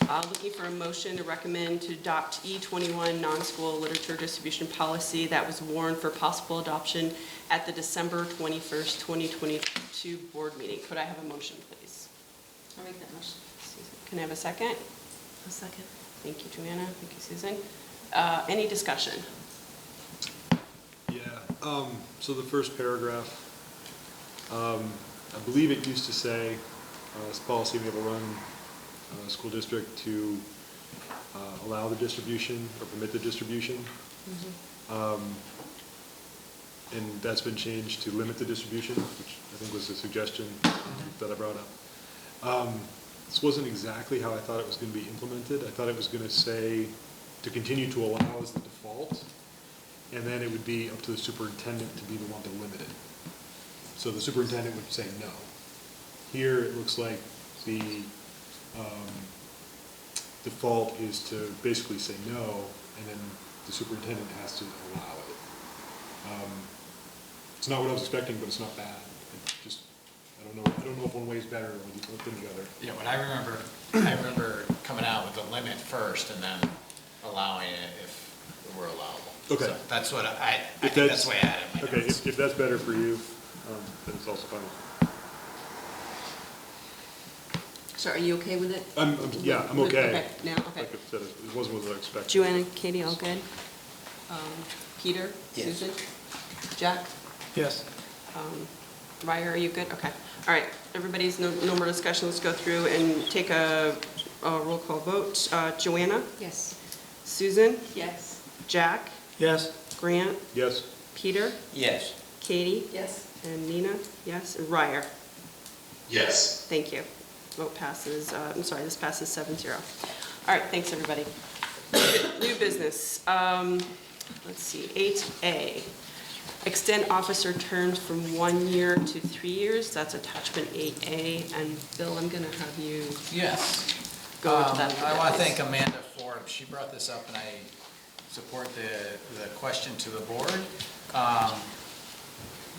Looking for a motion to recommend to adopt E21 non-school literature distribution policy that was warned for possible adoption at the December 21st, 2022 board meeting. Could I have a motion, please? I'll make that motion. Susan, can I have a second? A second. Thank you, Joanna. Thank you, Susan. Any discussion? Yeah, so the first paragraph, I believe it used to say, this policy may run school district to allow the distribution or permit the distribution. And that's been changed to limit the distribution, which I think was a suggestion that I brought up. This wasn't exactly how I thought it was going to be implemented. I thought it was going to say to continue to allow as the default, and then it would be up to the superintendent to be the one to limit it. So the superintendent would say no. Here, it looks like the default is to basically say no, and then the superintendent has to allow it. It's not what I was expecting, but it's not bad. It just, I don't know if one way is better than the other. Yeah, what I remember coming out with the limit first and then allowing it if it were allowable. Okay. So that's what I think that's the way I had it in my Okay, notes. if that's better for you, then it's also fine. So are you okay with it? Yeah, I'm okay. Okay, now, okay. Like I said, it wasn't what I expected. Joanna, Katie, all good? Peter? Yes. Susan? Jack? Yes. Ryer, are you good? Okay. All right, everybody's no more discussion. Let's go through and take a roll call vote. Joanna? Yes. Susan? Yes. Jack? Yes. Grant? Yes. Peter? Yes. Katie? Yes. And Nina? Yes. And Ryer? Yes. Thank you. Vote passes, I'm sorry, this passes 7-0. All right, thanks, everybody. New business. Let's see, 8A. Extend officer terms from 1 year to 3 years. That's attachment 8A. And Bill, I'm going to have you Yes. go into that. I want to thank Amanda Forbes. She brought this up, and I support the question to the board.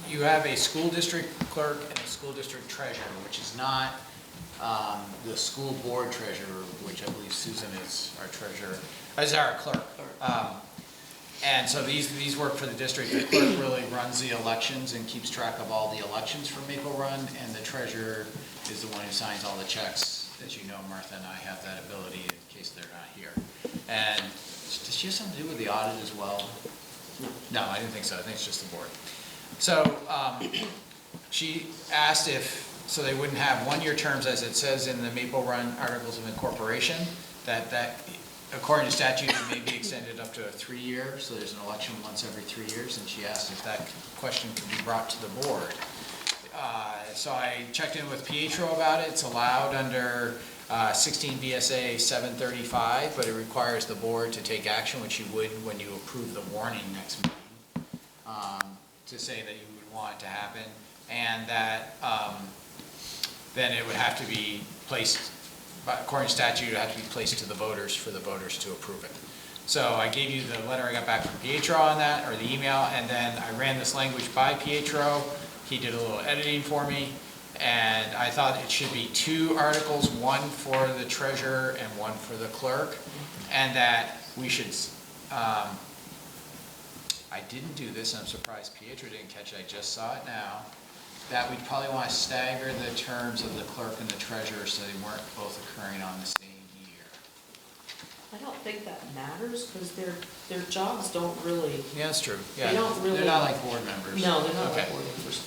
You have a school district clerk and a school district treasurer, which is not the school board treasurer, which I believe Susan is our treasurer, is our clerk. And so these work for the district. The clerk really runs the elections and keeps track of all the elections for Maple Run, and the treasurer is the one who signs all the checks. As you know, Martha and I have that ability in case they're not here. And does she have something to do with the audit as well? No, I didn't think so. I think it's just the board. So she asked so they wouldn't have one-year terms, as it says in the Maple Run Articles of Incorporation, that according to statute, it may be extended up to a 3-year, so there's an election once every 3 years, and she asked if that question could be brought to the board. So I checked in with Pietro about it. It's allowed under 16 VSA 735, but it requires the board to take action, which you would when you approve the warning next meeting, to say that you would want it to happen, and that then it would have to be placed, according to statute, it would have to be placed to the voters for the voters to approve it. So I gave you the letter I got back from Pietro on that, or the email, and then I ran this language by Pietro. He did a little editing for me, and I thought it should be 2 articles, one for the treasurer and one for the clerk, and that we should, I didn't do this, and I'm surprised Pietro didn't catch it, I just saw it now, that we'd probably want to stagger the terms of the clerk and the treasurer so they weren't both occurring on the same year. I don't think that matters, because their jobs don't really, Yeah, that's true. Yeah, They don't really- They're not like board members. no, they're not Okay. like board members.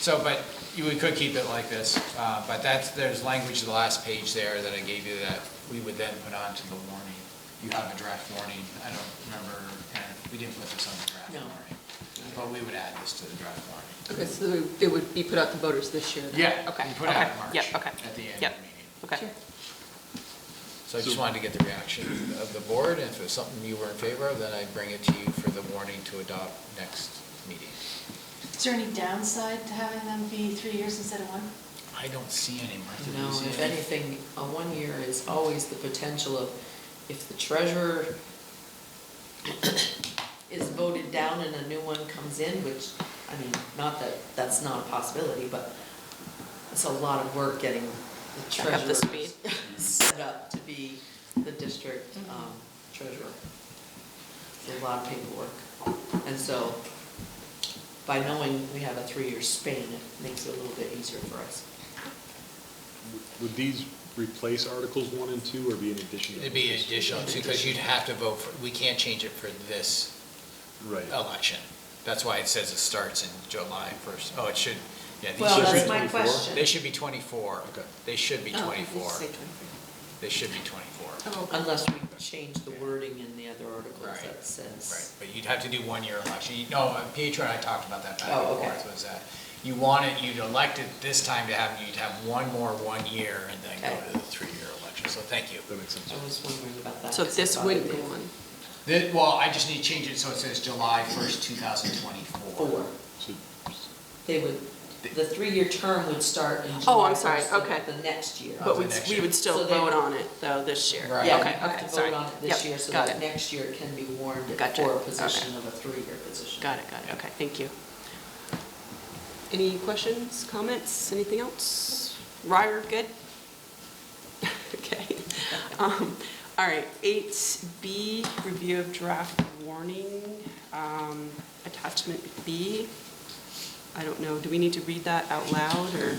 So, but we could keep it like this, but there's language, the last page there that I gave you that we would then put onto the warning. You have a draft warning, I don't remember, and we didn't put this on the draft No. warning, but we would add this to the draft warning. Okay, so it would be put out to voters this year then? Yeah, Okay. we put it out in okay, March. Yep, okay. At the end Yep. of the meeting. Okay. So I just wanted to get the reaction of the board, and if it was something you were in favor of, then I'd bring it to you for the warning to adopt next meeting. Is there any downside to having them be 3 years instead of 1? I don't see any, Martha. Do you No, see if any? anything, a 1 year is always the potential of, if the treasurer is voted down and a new one comes in, which, I mean, not that that's not a possibility, but it's a lot of work getting the Back up treasurer to speed. set up to be the district treasurer. It's a lot of paperwork. And so, by knowing we have a 3-year span, it makes it a little bit easier for us. Would these replace Articles 1 and 2 or be in addition to? It'd be additional, because you'd have to vote for, we can't change it for this Right. election. That's why it says it starts in July 1st. Oh, it should, yeah. these Well, should that's be- my 24? question. They should be 24. Okay. They should be Oh, 24. say 24. They should be 24. Unless we change the wording in the other articles Right. that says. Right, but you'd have to do 1-year election. No, Pietro and I talked about that back Oh, and okay. forth, was that you want it, you'd elect it this time to have, you'd have one more 1 year and then go Okay. to the 3-year election, so thank you. That makes sense. I was wondering about that. So 'cause I this thought wouldn't it go did. on? Well, I just need to change it so it says July 1st, 2024. 4. So, They would, the 3-year term would start in Oh, July I'm sorry, 1st of okay. the next year. But the we next we year. would still So they vote would- on it, though, this year? Right. Yeah, Okay, you have okay, to sorry. vote on it this Yep, year, so got that it. next year it can be warned Gotcha, for a okay. position of a 3-year position. Got it, okay, thank you. Any questions, comments, anything else? Ryder, good? Okay. All right, 8B, review of draft warning, attachment B. I don't know, do we need to read that out loud, or?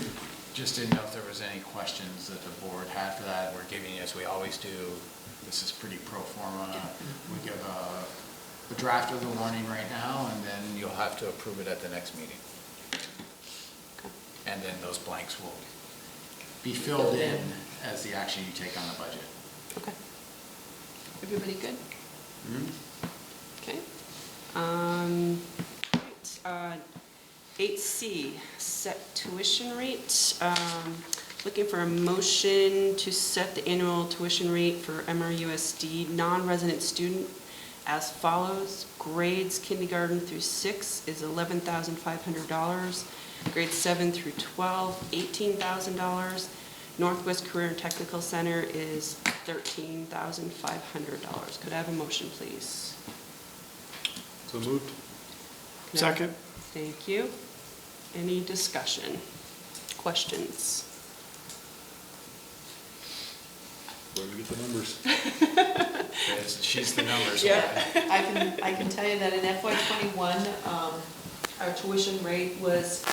Just didn't know if there was any questions that the board had for that. We're giving, as we always do, this is pretty pro forma. We give a draft of the warning right now, and then you'll have to approve it at the next meeting. And then those blanks will be filled in as the action you take on the budget. Okay. Everybody good? Okay. Right, 8C, set tuition rate. Looking for a motion to set the annual tuition rate for MRUSD non-resident student as follows. Grades kindergarten through 6 is $11,500. Grades 7 through 12, $18,000. Northwest Career and Technical Center is $13,500. Could I have a motion, please? So moved? Second? Thank you. Any discussion? Questions? Where do we get the numbers? She's the numbers. Yeah, I can tell you that in FY '21, our tuition rate was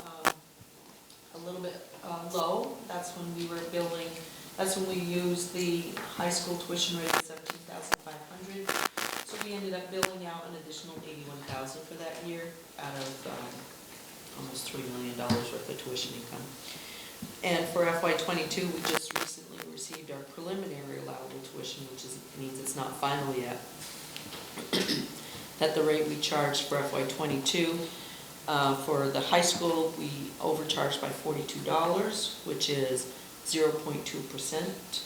a little bit low. That's when we were billing, that's when we used the high school tuition rate of $17,500. ended up billing out an additional $81,000 for that year out of almost $3 million worth of tuition income. And for FY '22, we just recently received our preliminary allowable tuition, which means it's not final yet. At the rate we charged for FY '22, for the high school, we overcharged by $42, which is 0.2%.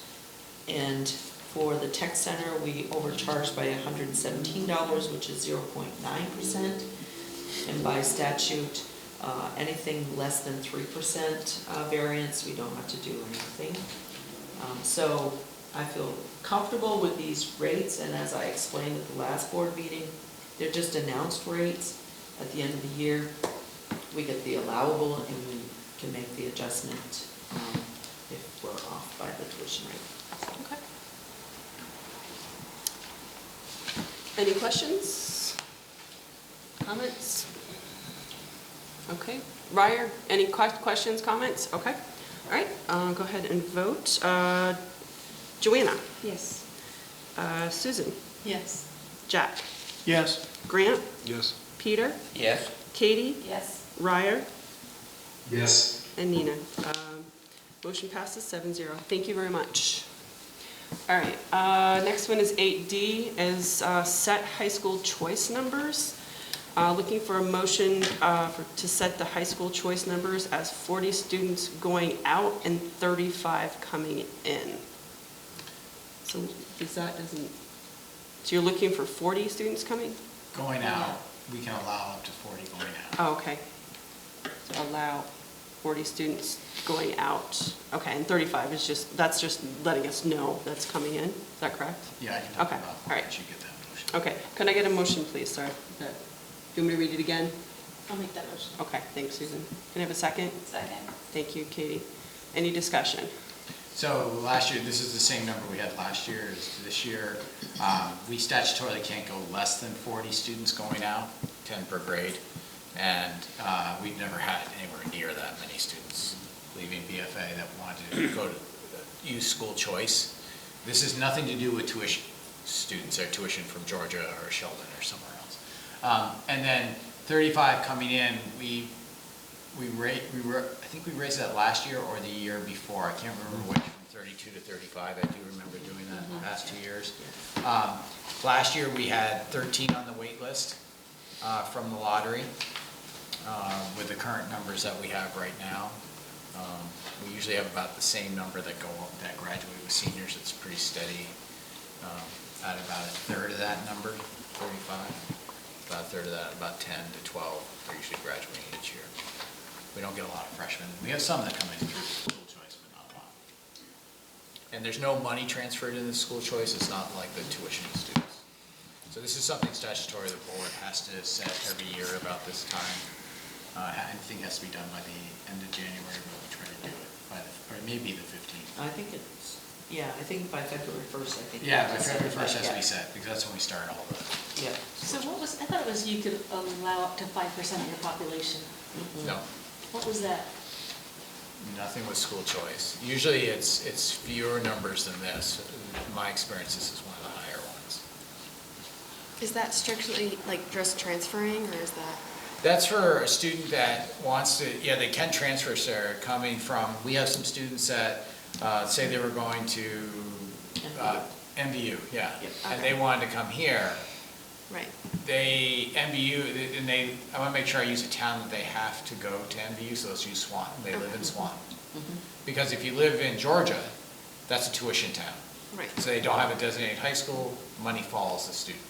And for the tech center, we overcharged by $117, which is 0.9%. And by statute, anything less than 3% variance, we don't have to do anything. So I feel comfortable with these rates, and as I explained at the last board meeting, they're just announced rates. At the end of the year, we get the allowable and we can make the adjustment if we're off by the tuition rate. Okay. Any questions? Comments? Okay. Ryer, any questions, comments? Okay. All right, go ahead and vote. Joanna? Yes. Susan? Yes. Jack? Yes. Grant? Yes. Peter? Yes. Katie? Yes. Ryer? Yes. And Nina. Motion passes 7-0. Thank you very much. All right, next one is 8D, is set high school choice numbers. Looking for a motion to set the high school choice numbers as 40 students going out and 35 coming in. So so you're looking for 40 students coming? Going out, we can allow up to 40 going out. Oh, okay. So allow 40 students going out. Okay, and 35 is that's just letting us know that's coming in. Is that correct? Yeah, I can talk Okay, about all right. that. You get that motion. Okay, can I get a motion, please? Sorry. Do you want me to read it again? I'll make that motion. Okay, thanks, Susan. Can I have a second? Second. Thank you, Katie. Any discussion? So last year, this is the same number we had last year as this year. We statutorily can't go less than 40 students going out, 10 per grade. And we've never had anywhere near that many students leaving BFA that wanted to go to use school choice. This has nothing to do with tuition students or tuition from Georgia or Sheldon or somewhere else. And then 35 coming in, I think we raised that last year or the year before. I can't remember which, from 32 to 35. I do remember doing that in the past 2 years. Last year we had 13 on the wait list from the lottery. With the current numbers that we have right now, we usually have about the same number that graduate with seniors. It's pretty steady at about a third of that number, 35. About a third of that, about 10 to 12 are usually graduating each year. We don't get a lot of freshmen. We have some that come in through school choice, but not a lot. And there's no money transferred into the school choice. It's not like the tuition of students. So this is something statutory the board has to set every year about this time. Anything has to be done by the end of January, but we try to do it or maybe the 15th. I think it's, I think by February 1st, I think. Yeah, by February 1st has to be set, because that's when we start all the. Yeah. So I thought it was you could allow up to 5% of your population. No, What was that? nothing with school choice. Usually it's fewer numbers than this. In my experience, this is one of the higher ones. Is that strictly like just transferring, or is that? That's for a student that wants to, they can transfer, Sarah, coming from, we have some students that say they were going to MVU, yeah. Yep. And they wanted to come here. Right. MVU, and I want to make sure I use a town that they have to go to MVU, so let's use Swanton. They live in Swanton. Because if you live in Georgia, that's a tuition town. Right. So they don't have a designated high school, money follows the student.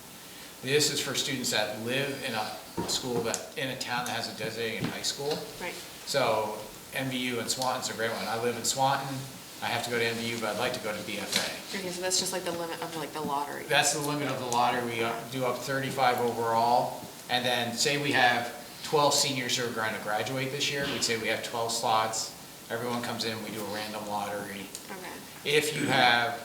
This is for students that live in a school in a town that has a designated high school. Right. So MVU and Swanton's a great one. I live in Swanton, I have to go to MVU, but I'd like to go to BFA. Okay, so that's just like the limit of like the lottery. That's the limit of the lottery. We do up 35 overall. And then say we have 12 seniors who are going to graduate this year. We'd say we have 12 slots. Everyone comes in, we do a random lottery. Okay. If you have,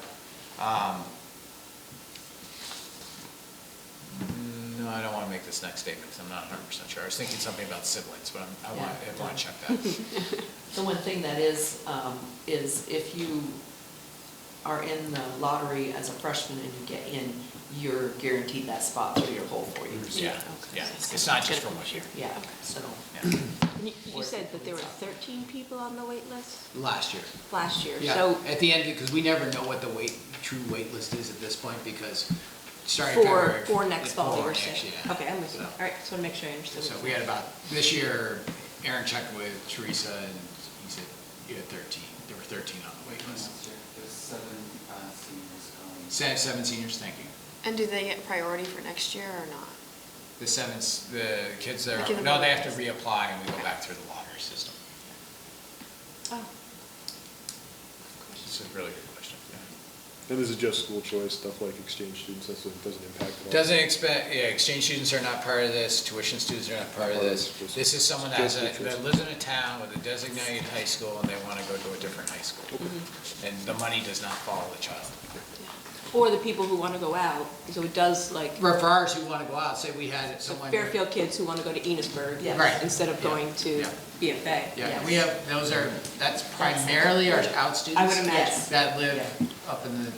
no, I don't want to make this next statement because I'm not 100% sure. I was thinking something about siblings, but I want to check that. The one thing that is if you are in the lottery as a freshman and you get in, you're guaranteed that spot through your whole 4 years. Yeah, yeah, it's not just for 1 year. Yeah, so. You said that there were 13 people on the wait list Last year. last year, Yeah, so at the end, because we never know what the true wait list is at this point, because starting for, February. for next fall, for you were next saying? year. Okay, I'm with you. So- All right, just want to make sure I understood. So what we you had about, this year, Aaron checked with Teresa, and he said you had 13, there were 13 on the wait list. There's 7 seniors going. Seven seniors, thank you. And do they get priority for next year or not? The kids that The are, kids no, that they are- have to reapply, and we go back through the lottery system. Oh. It's a really good question. And this is just school choice, stuff like exchange students, that's what doesn't impact it all. Doesn't expect, yeah, exchange students are not part of this, tuition students are not part of this. This is someone that that lives in a town with a designated high school and they want to go to a different high school. And the money does not follow the child. Or the people who want to go out, so it does like. Referrers who want to go out, say we had someone. Fairfield kids who want to go to Enosburg. Yes. Right. Instead of going to Yeah. BFA. Yeah, we have, that's primarily our out students. I would imagine. That live up in the,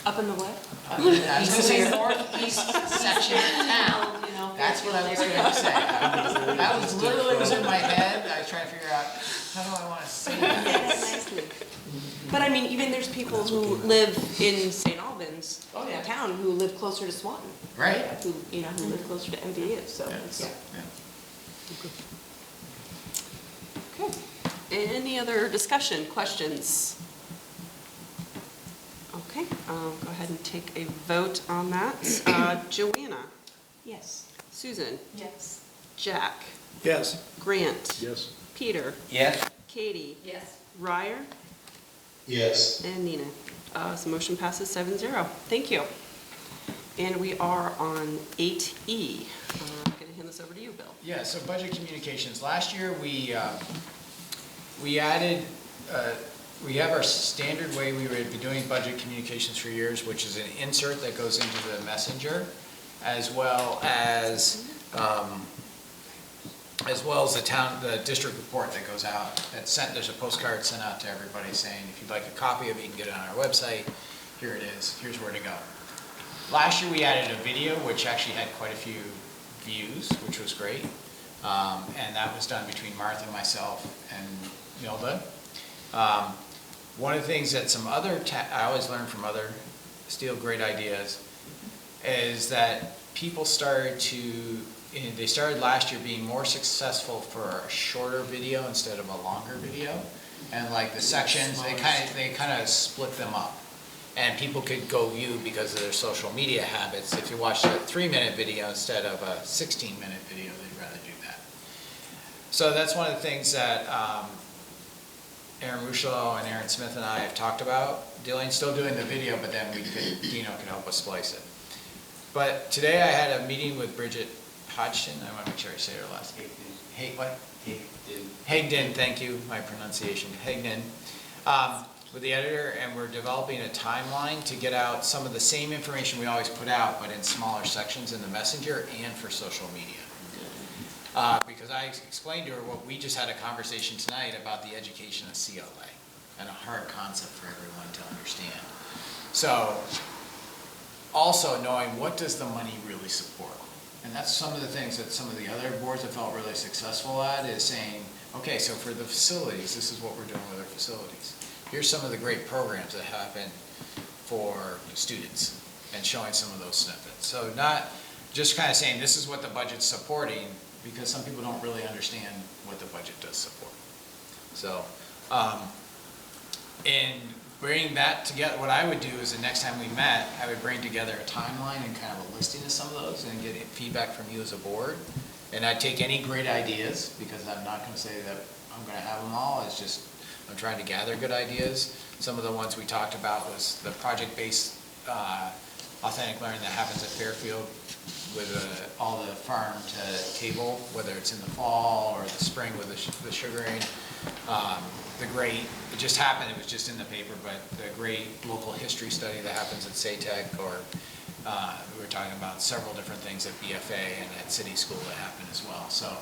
Up in the what? I was gonna say northeast section of town. That's what I was going to say. That was literally was in my head. I was trying to figure out, how do I want to say that? Nicely. But I mean, even there's people who live in St. Albans, Oh, yeah. town, who live closer to Swanton. Right. Who, who live closer to MVU, so it's. Okay. Any other discussion, questions? Okay, go ahead and take a vote on that. Joanna, Yes. Susan, Yes. Jack, Yes. Grant, Yes. Peter, Yes. Katie, Yes. Ryer, Yes. and Nina. So motion passes 7-0. Thank you. And we are on 8E. I'm going to hand this over to you, Bill. Yeah, so budget communications. Last year, we added, we have our standard way we would be doing budget communications for years, which is an insert that goes into the messenger, as well as the district report that goes out. That's sent, there's a postcard sent out to everybody saying, if you'd like a copy of it, you can get it on our website. Here it is, here's where to go. Last year, we added a video, which actually had quite a few views, which was great. And that was done between Martha, myself, and Milda. One of the things that I always learn from other steal great ideas, is that people started last year being more successful for a shorter video instead of a longer video. And like the sections, they kind of split them up. And people could go view because of their social media habits. If you watch a 3-minute video instead of a 16-minute video, they'd rather do that. So that's one of the things that Aaron Rushlow and Aaron Smith and I have talked about still doing the video, but then Dino could help us splice it. But today I had a meeting with Bridget Hodgson. I want to make sure I say her last name. Hagden, thank you, my pronunciation, Hagden. With the editor, and we're developing a timeline to get out some of the same information we always put out, but in smaller sections in the messenger and for social media. Because I explained to her what we just had a conversation tonight about the education of CLA, and a hard concept for everyone to understand. So, also knowing what does the money really support? And that's some of the things that some of the other boards have felt really successful at, is saying, okay, so for the facilities, this is what we're doing with our facilities. Here's some of the great programs that happen for students, and showing some of those snippets. So not just kind of saying this is what the budget's supporting, because some people don't really understand what the budget does support. So, and bring that together, what I would do is the next time we met, I would bring together a timeline and kind of a listing of some of those and get feedback from you as a board. And I'd take any great ideas, because I'm not going to say that I'm going to have them all. It's just, I'm trying to gather good ideas. Some of the ones we talked about was the project-based authentic learning that happens at Fairfield with all the farm to table, whether it's in the fall or the spring with the sugaring. It just happened, it was just in the paper, but the great local history study that happens at SATEC, or we were talking about several different things at BFA and at City School that happen as well. So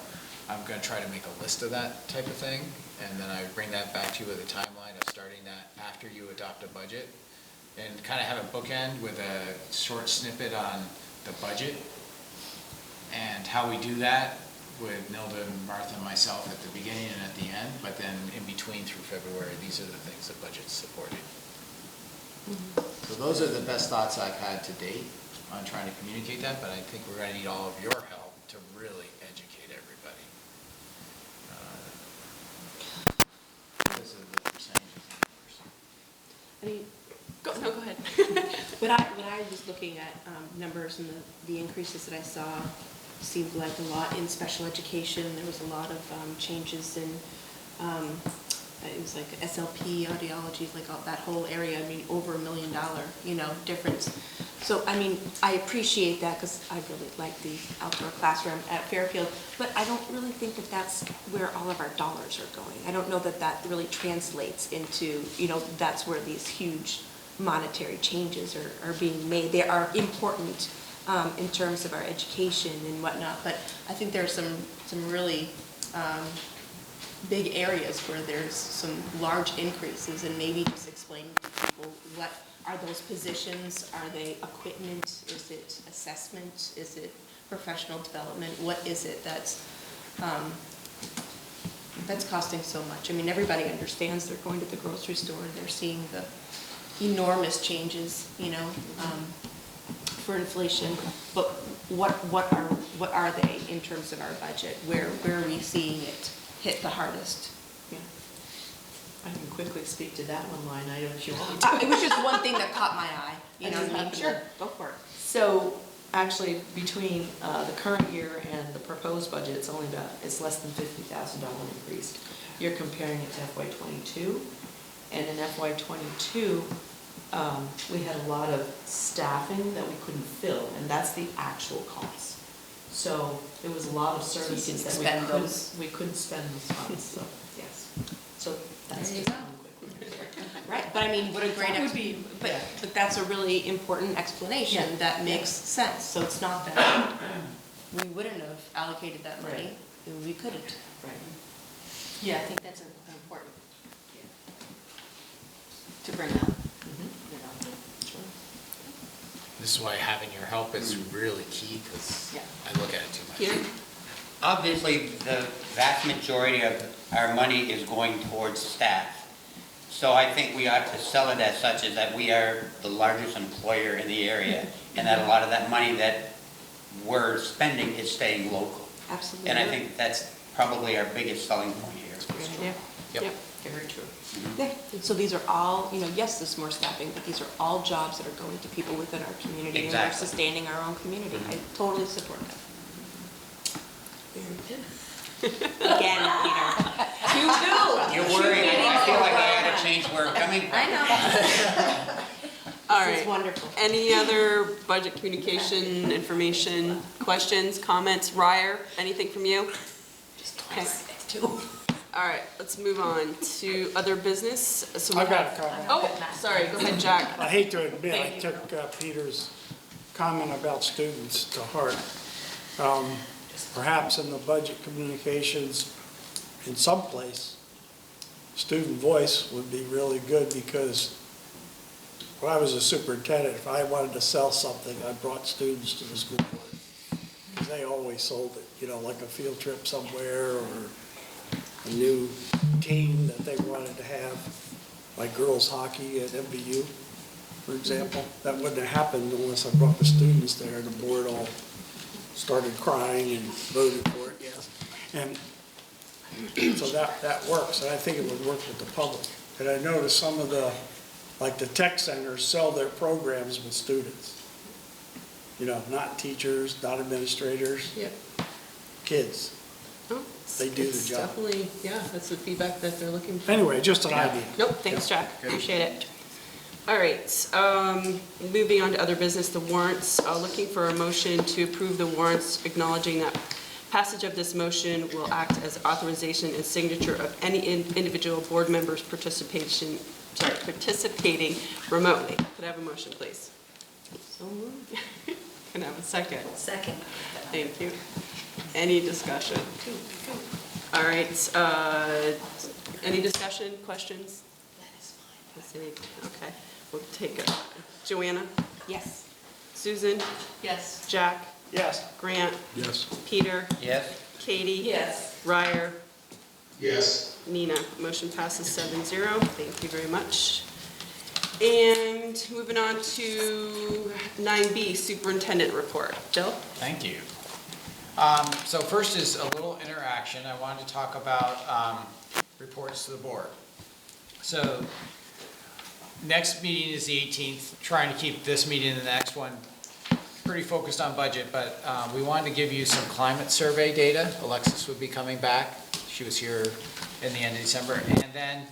I'm going to try to make a list of that type of thing, and then I bring that back to you with a timeline of starting that after you adopt a budget, and kind of have a bookend with a short snippet on the budget and how we do that with Nilda, Martha, and myself at the beginning and at the end, but then in between through February, these are the things the budget's supporting. So those are the best thoughts I've had to date on trying to communicate that, but I think we're going to need all of your help to really educate everybody. Because of the percentages and numbers. I mean, Go ahead. when I was looking at numbers and the increases that I saw, seemed like a lot in special education. There was a lot of changes in, it was like SLP, audiology, like all, that whole area. I mean, over $1 million, difference. So, I mean, I appreciate that because I really like the outdoor classroom at Fairfield, but I don't really think that that's where all of our dollars are going. I don't know that that really translates into, that's where these huge monetary changes are being made. They are important in terms of our education and whatnot, but I think there are some really big areas where there's some large increases, and maybe just explain to people what are those positions? Are they equipment? Is it assessment? Is it professional development? What is it that's costing so much? I mean, everybody understands they're going to the grocery store and they're seeing the enormous changes, for inflation, but what are they in terms of our budget? Where are we seeing it hit the hardest? Yeah. I can quickly speak to that one line item if you want me to. It was just one thing that caught my eye. Sure, go for it. So actually, between the current year and the proposed budget, it's less than $50,000 increase. You're comparing it to FY '22, and in FY '22, we had a lot of staffing that we couldn't fill, and that's the actual cost. So there was a lot of services that we couldn't spend those funds, so, yes. So that's just one quick one. Right, but I mean, what a great, but that's a really important explanation that makes sense. So it's not that we wouldn't have allocated that money, we couldn't. Right. Yeah, I think that's important to bring up. This is why having your help is really key, because I look at it too much. Peter? Obviously, the vast majority of our money is going towards staff. So I think we ought to sell it as such, as that we are the largest employer in the area, and that a lot of that money that we're spending is staying local. Absolutely. And I think that's probably our biggest selling point here. Yep. Very true. Yeah, and so these are all, yes, there's more staffing, but these are all jobs that are going to people within our community. Exactly. And we're sustaining our own community. I totally support that. Very good. Again, Peter. You're worried, I feel like I ought to change where I'm coming from. I know. All This right. is wonderful. Any other budget communication, information, questions, comments? Ryer, anything from you? Okay. All right, let's move on to other business. So we I've got have- a comment. Oh, sorry, go ahead, Jack. I hate to admit, I took Peter's comment about students to heart. Perhaps in the budget communications, in some place, student voice would be really good, because when I was a superintendent, if I wanted to sell something, I brought students to the school board. Because they always sold it, like a field trip somewhere, or a new team that they wanted to have, like girls hockey at MBU, for example. That wouldn't have happened unless I brought the students there, and the board all started crying and voted for it, yes. And so that works, and I think it would work with the public. And I noticed some of the tech centers sell their programs with students. Not teachers, not administrators, Yep. kids. Oh, They do the it's job. Definitely, that's the feedback that they're looking for. Anyway, just an idea. Nope, thanks, Jack, appreciate it. All right, moving on to other business, the warrants. Looking for a motion to approve the warrants, acknowledging that passage of this motion will act as authorization and signature of any individual board members participating remotely. Could I have a motion, please? So moved. Can I have a second? Second. Thank you. Any discussion? All right, any discussion, questions? That is fine. Let's see. Okay. we'll take it. Joanna? Yes. Susan? Yes. Jack? Yes. Grant? Yes. Peter? Yes? Katie? Yes. Ryer? Yes. Nina? Motion passes 7-0. Thank you very much. And moving on to 9B, Superintendent Report. Bill? Thank you. So first is a little interaction. I wanted to talk about reports to the board. So next meeting is the 18th, trying to keep this meeting and the next one pretty focused on budget, but we wanted to give you some climate survey data. Alexis would be coming back. She was here in the end of December. And then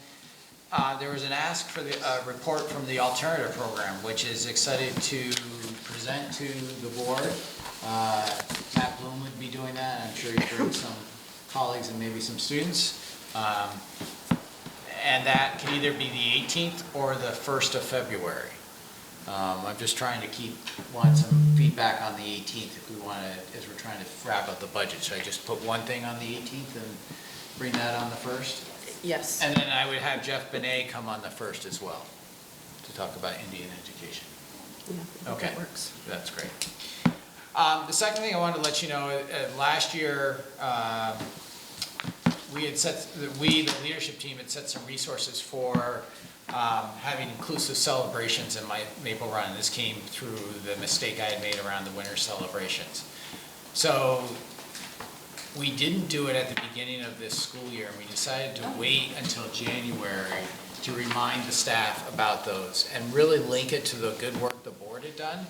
there was an ask for the report from the alternative program, which is excited to present to the board. Matt Bloom would be doing that. I'm sure you've heard some colleagues and maybe some students. And that can either be the 18th or the 1st of February. I'm just trying to want some feedback on the 18th if we want to, as we're trying to wrap up the budget. Should I just put one thing on the 18th and bring that on the 1st? Yes. And then I would have Jeff Benet come on the 1st as well to talk about Indian education. Yeah, Okay, that works. that's great. The second thing I wanted to let you know, last year, the leadership team had set some resources for having inclusive celebrations in my Maple Run. This came through the mistake I had made around the winter celebrations. So we didn't do it at the beginning of this school year, and we decided to wait until January to remind the staff about those and really link it to the good work the board had done.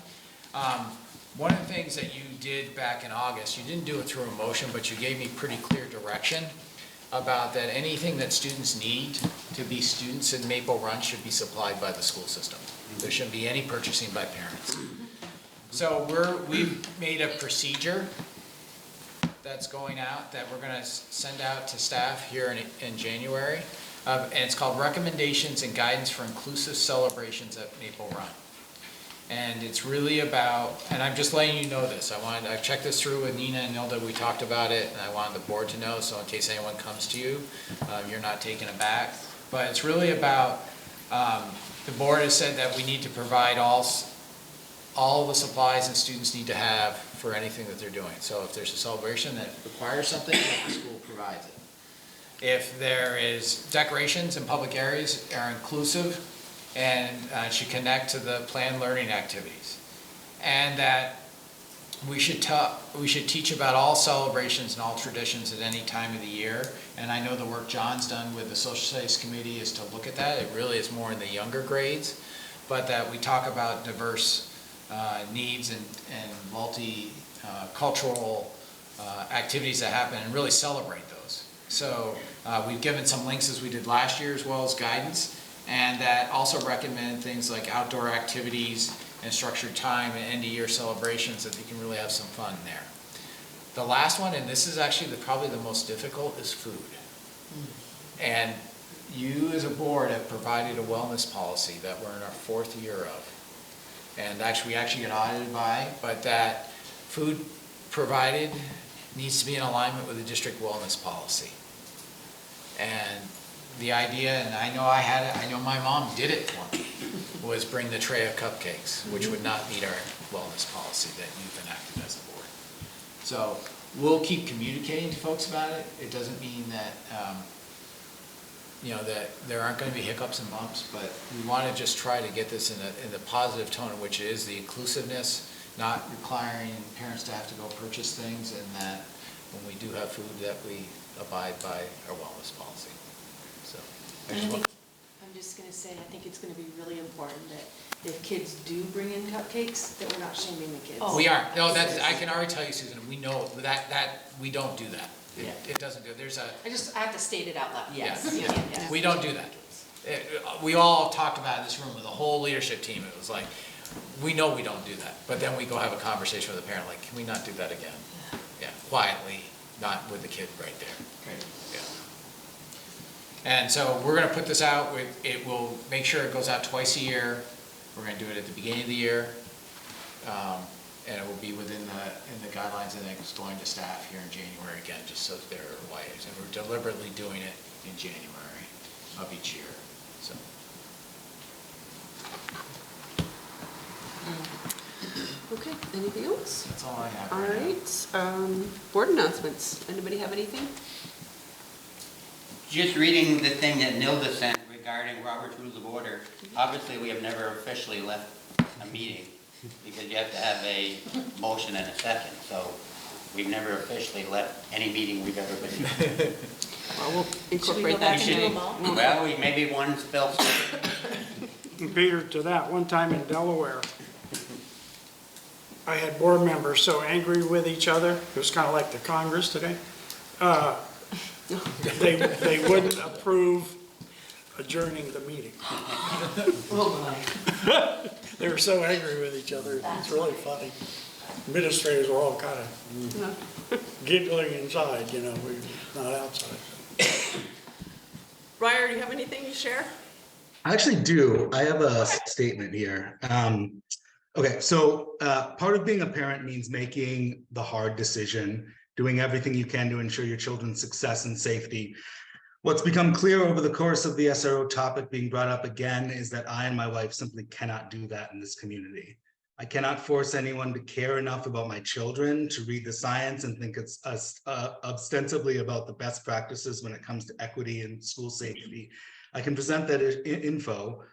One of the things that you did back in August, you didn't do it through a motion, but you gave me pretty clear direction about that anything that students need to be students in Maple Run should be supplied by the school system. There shouldn't be any purchasing by parents. So we've made a procedure that's going out that we're going to send out to staff here in January. And it's called Recommendations and Guidance for Inclusive Celebrations at Maple Run. And it's really about, and I'm just letting you know this, I've checked this through with Nina and Nilda, we talked about it, and I wanted the board to know, so in case anyone comes to you, you're not taken aback. But it's really about, the board has said that we need to provide all the supplies that students need to have for anything that they're doing. So if there's a celebration that requires something, the school provides it. If there is decorations in public areas are inclusive and should connect to the planned learning activities. And that we should teach about all celebrations and all traditions at any time of the year. And I know the work John's done with the Social Studies Committee is to look at that. It really is more in the younger grades, but that we talk about diverse needs and multi-cultural activities that happen and really celebrate those. So we've given some links as we did last year as well as guidance, and that also recommend things like outdoor activities and structured time and end-of-year celebrations that you can really have some fun there. The last one, and this is actually probably the most difficult, is food. And you as a board have provided a wellness policy that we're in our 4th year of. And we actually get audited by, but that food provided needs to be in alignment with the district wellness policy. And the idea, and I know my mom did it for me, was bring the tray of cupcakes, which would not meet our wellness policy that you've enacted as a board. So we'll keep communicating to folks about it. It doesn't mean that, that there aren't going to be hiccups and bumps, but we want to just try to get this in the positive tone, which is the inclusiveness, not requiring parents to have to go purchase things, and that when we do have food that we abide by our wellness policy. So I'm just going to say, I think it's going to be really important that if kids do bring in cupcakes, that we're not shaming the kids. Oh, we aren't. No, I can already tell you, Susan, we know that we don't do that. It doesn't do. I have to state it out loud. Yes. Yes. We don't do that. We all talked about it in this room with the whole leadership team. It was like, we know we don't do that, but then we go have a conversation with a parent, like, can we not do that again? Yeah, quietly, not with the kid right there. Right. Yeah. And so we're going to put this out. It will make sure it goes out twice a year. We're going to do it at the beginning of the year, and it will be within the guidelines, and then it's going to staff here in January again, just so they're aware. And we're deliberately doing it in January of each year. So. Okay, anything else? That's all I have All right now. right, board announcements. Anybody have anything? Just reading the thing that Nilda sent regarding Robert's Rules of Order, obviously we have never officially left a meeting because you have to have a motion and a second, so we've never officially left any meeting we've ever been in. Well, we'll Should we incorporate go that. back and do them all? Well, maybe one spells. Peter, to that, one time in Delaware, I had board members so angry with each other, it was kind of like the Congress today. They wouldn't approve adjourning the meeting. Oh, my. They were so angry with each other, it's really funny. Administrators were all kind of giggling inside, you know, not outside. Ryer, do you have anything to share? I actually do. I have a statement here. Okay, so part of being a parent means making the hard decision, doing everything you can to ensure your children's success and safety. What's become clear over the course of the SRO topic being brought up again is that I and my wife simply cannot do that in this community. I cannot force anyone to care enough about my children to read the science and think it's ostensibly about the best practices when it comes to equity and school safety. I can present that info,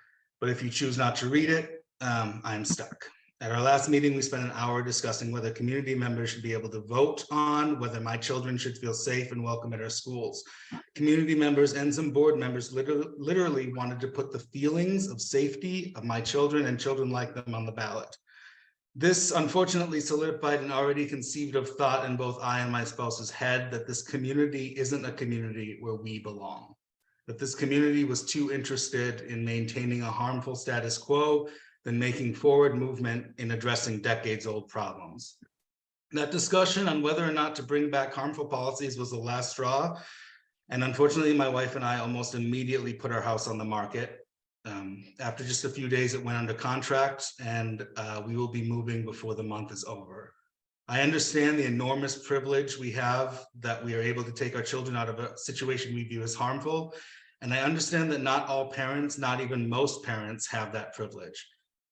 but if you choose not to read it, I'm stuck. At our last meeting, we spent an hour discussing whether community members should be able to vote on whether my children should feel safe and welcome at our schools. Community members and some board members literally wanted to put the feelings of safety of my children and children like them on the ballot. This unfortunately solidified an already conceived of thought in both I and my spouse's head that this community isn't a community where we belong. That this community was too interested in maintaining a harmful status quo than making forward movement in addressing decades-old problems. That discussion on whether or not to bring back harmful policies was the last straw, and unfortunately, my wife and I almost immediately put our house on the market. After just a few days, it went under contract, and we will be moving before the month is over. I understand the enormous privilege we have that we are able to take our children out of a situation we view as harmful, and I understand that not all parents, not even most parents, have that privilege.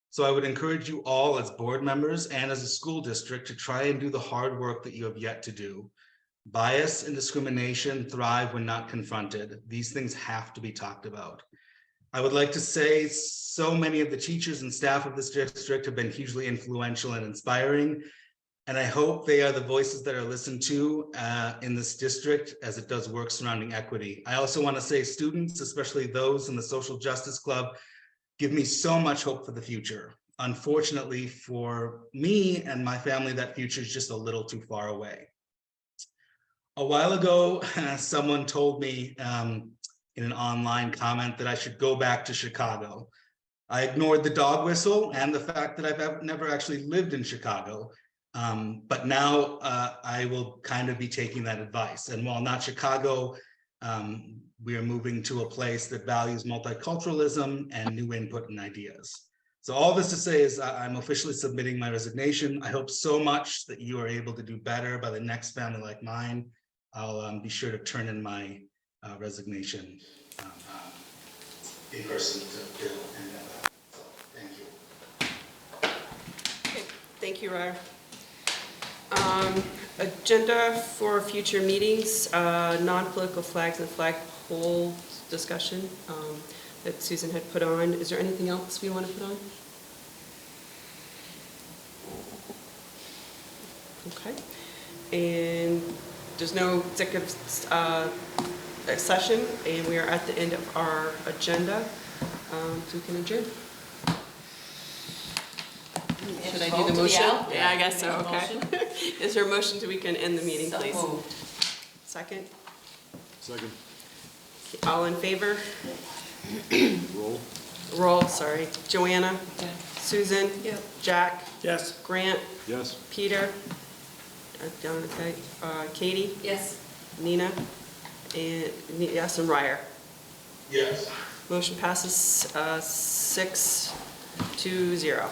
So I would encourage you all as board members and as a school district to try and do the hard work that you have yet to do. Bias and discrimination thrive when not confronted. These things have to be talked about. I would like to say so many of the teachers and staff of this district have been hugely influential and inspiring, and I hope they are the voices that are listened to in this district as it does work surrounding equity. I also want to say students, especially those in the Social Justice Club, give me so much hope for the future. Unfortunately for me and my family, that future is just a little too far away. A while ago, someone told me in an online comment that I should go back to Chicago. I ignored the dog whistle and the fact that I've never actually lived in Chicago. But now I will kind of be taking that advice. And while not Chicago, we are moving to a place that values multiculturalism and new input and ideas. So all this to say is I'm officially submitting my resignation. I hope so much that you are able to do better by the next family like mine. I'll be sure to turn in my resignation in person to Bill and Ella. So thank you. Okay, thank you, Ryer. Agenda for future meetings, non-political flags and flagpole discussion that Susan had put on. Is there anything else we want to put on? Okay. And there's no executive session, and we are at the end of our agenda, so we can adjourn. Should I do the motion? Yeah, I guess so, okay. Is there a motion so we can end the meeting, please? Second? Second. All in favor? Roll. Roll, sorry. Joanna? Susan? Yep. Jack? Yes. Grant? Yes. Peter? Okay. Katie? Yes. Nina? And yes, and Ryer. Yes. Motion passes 6-0.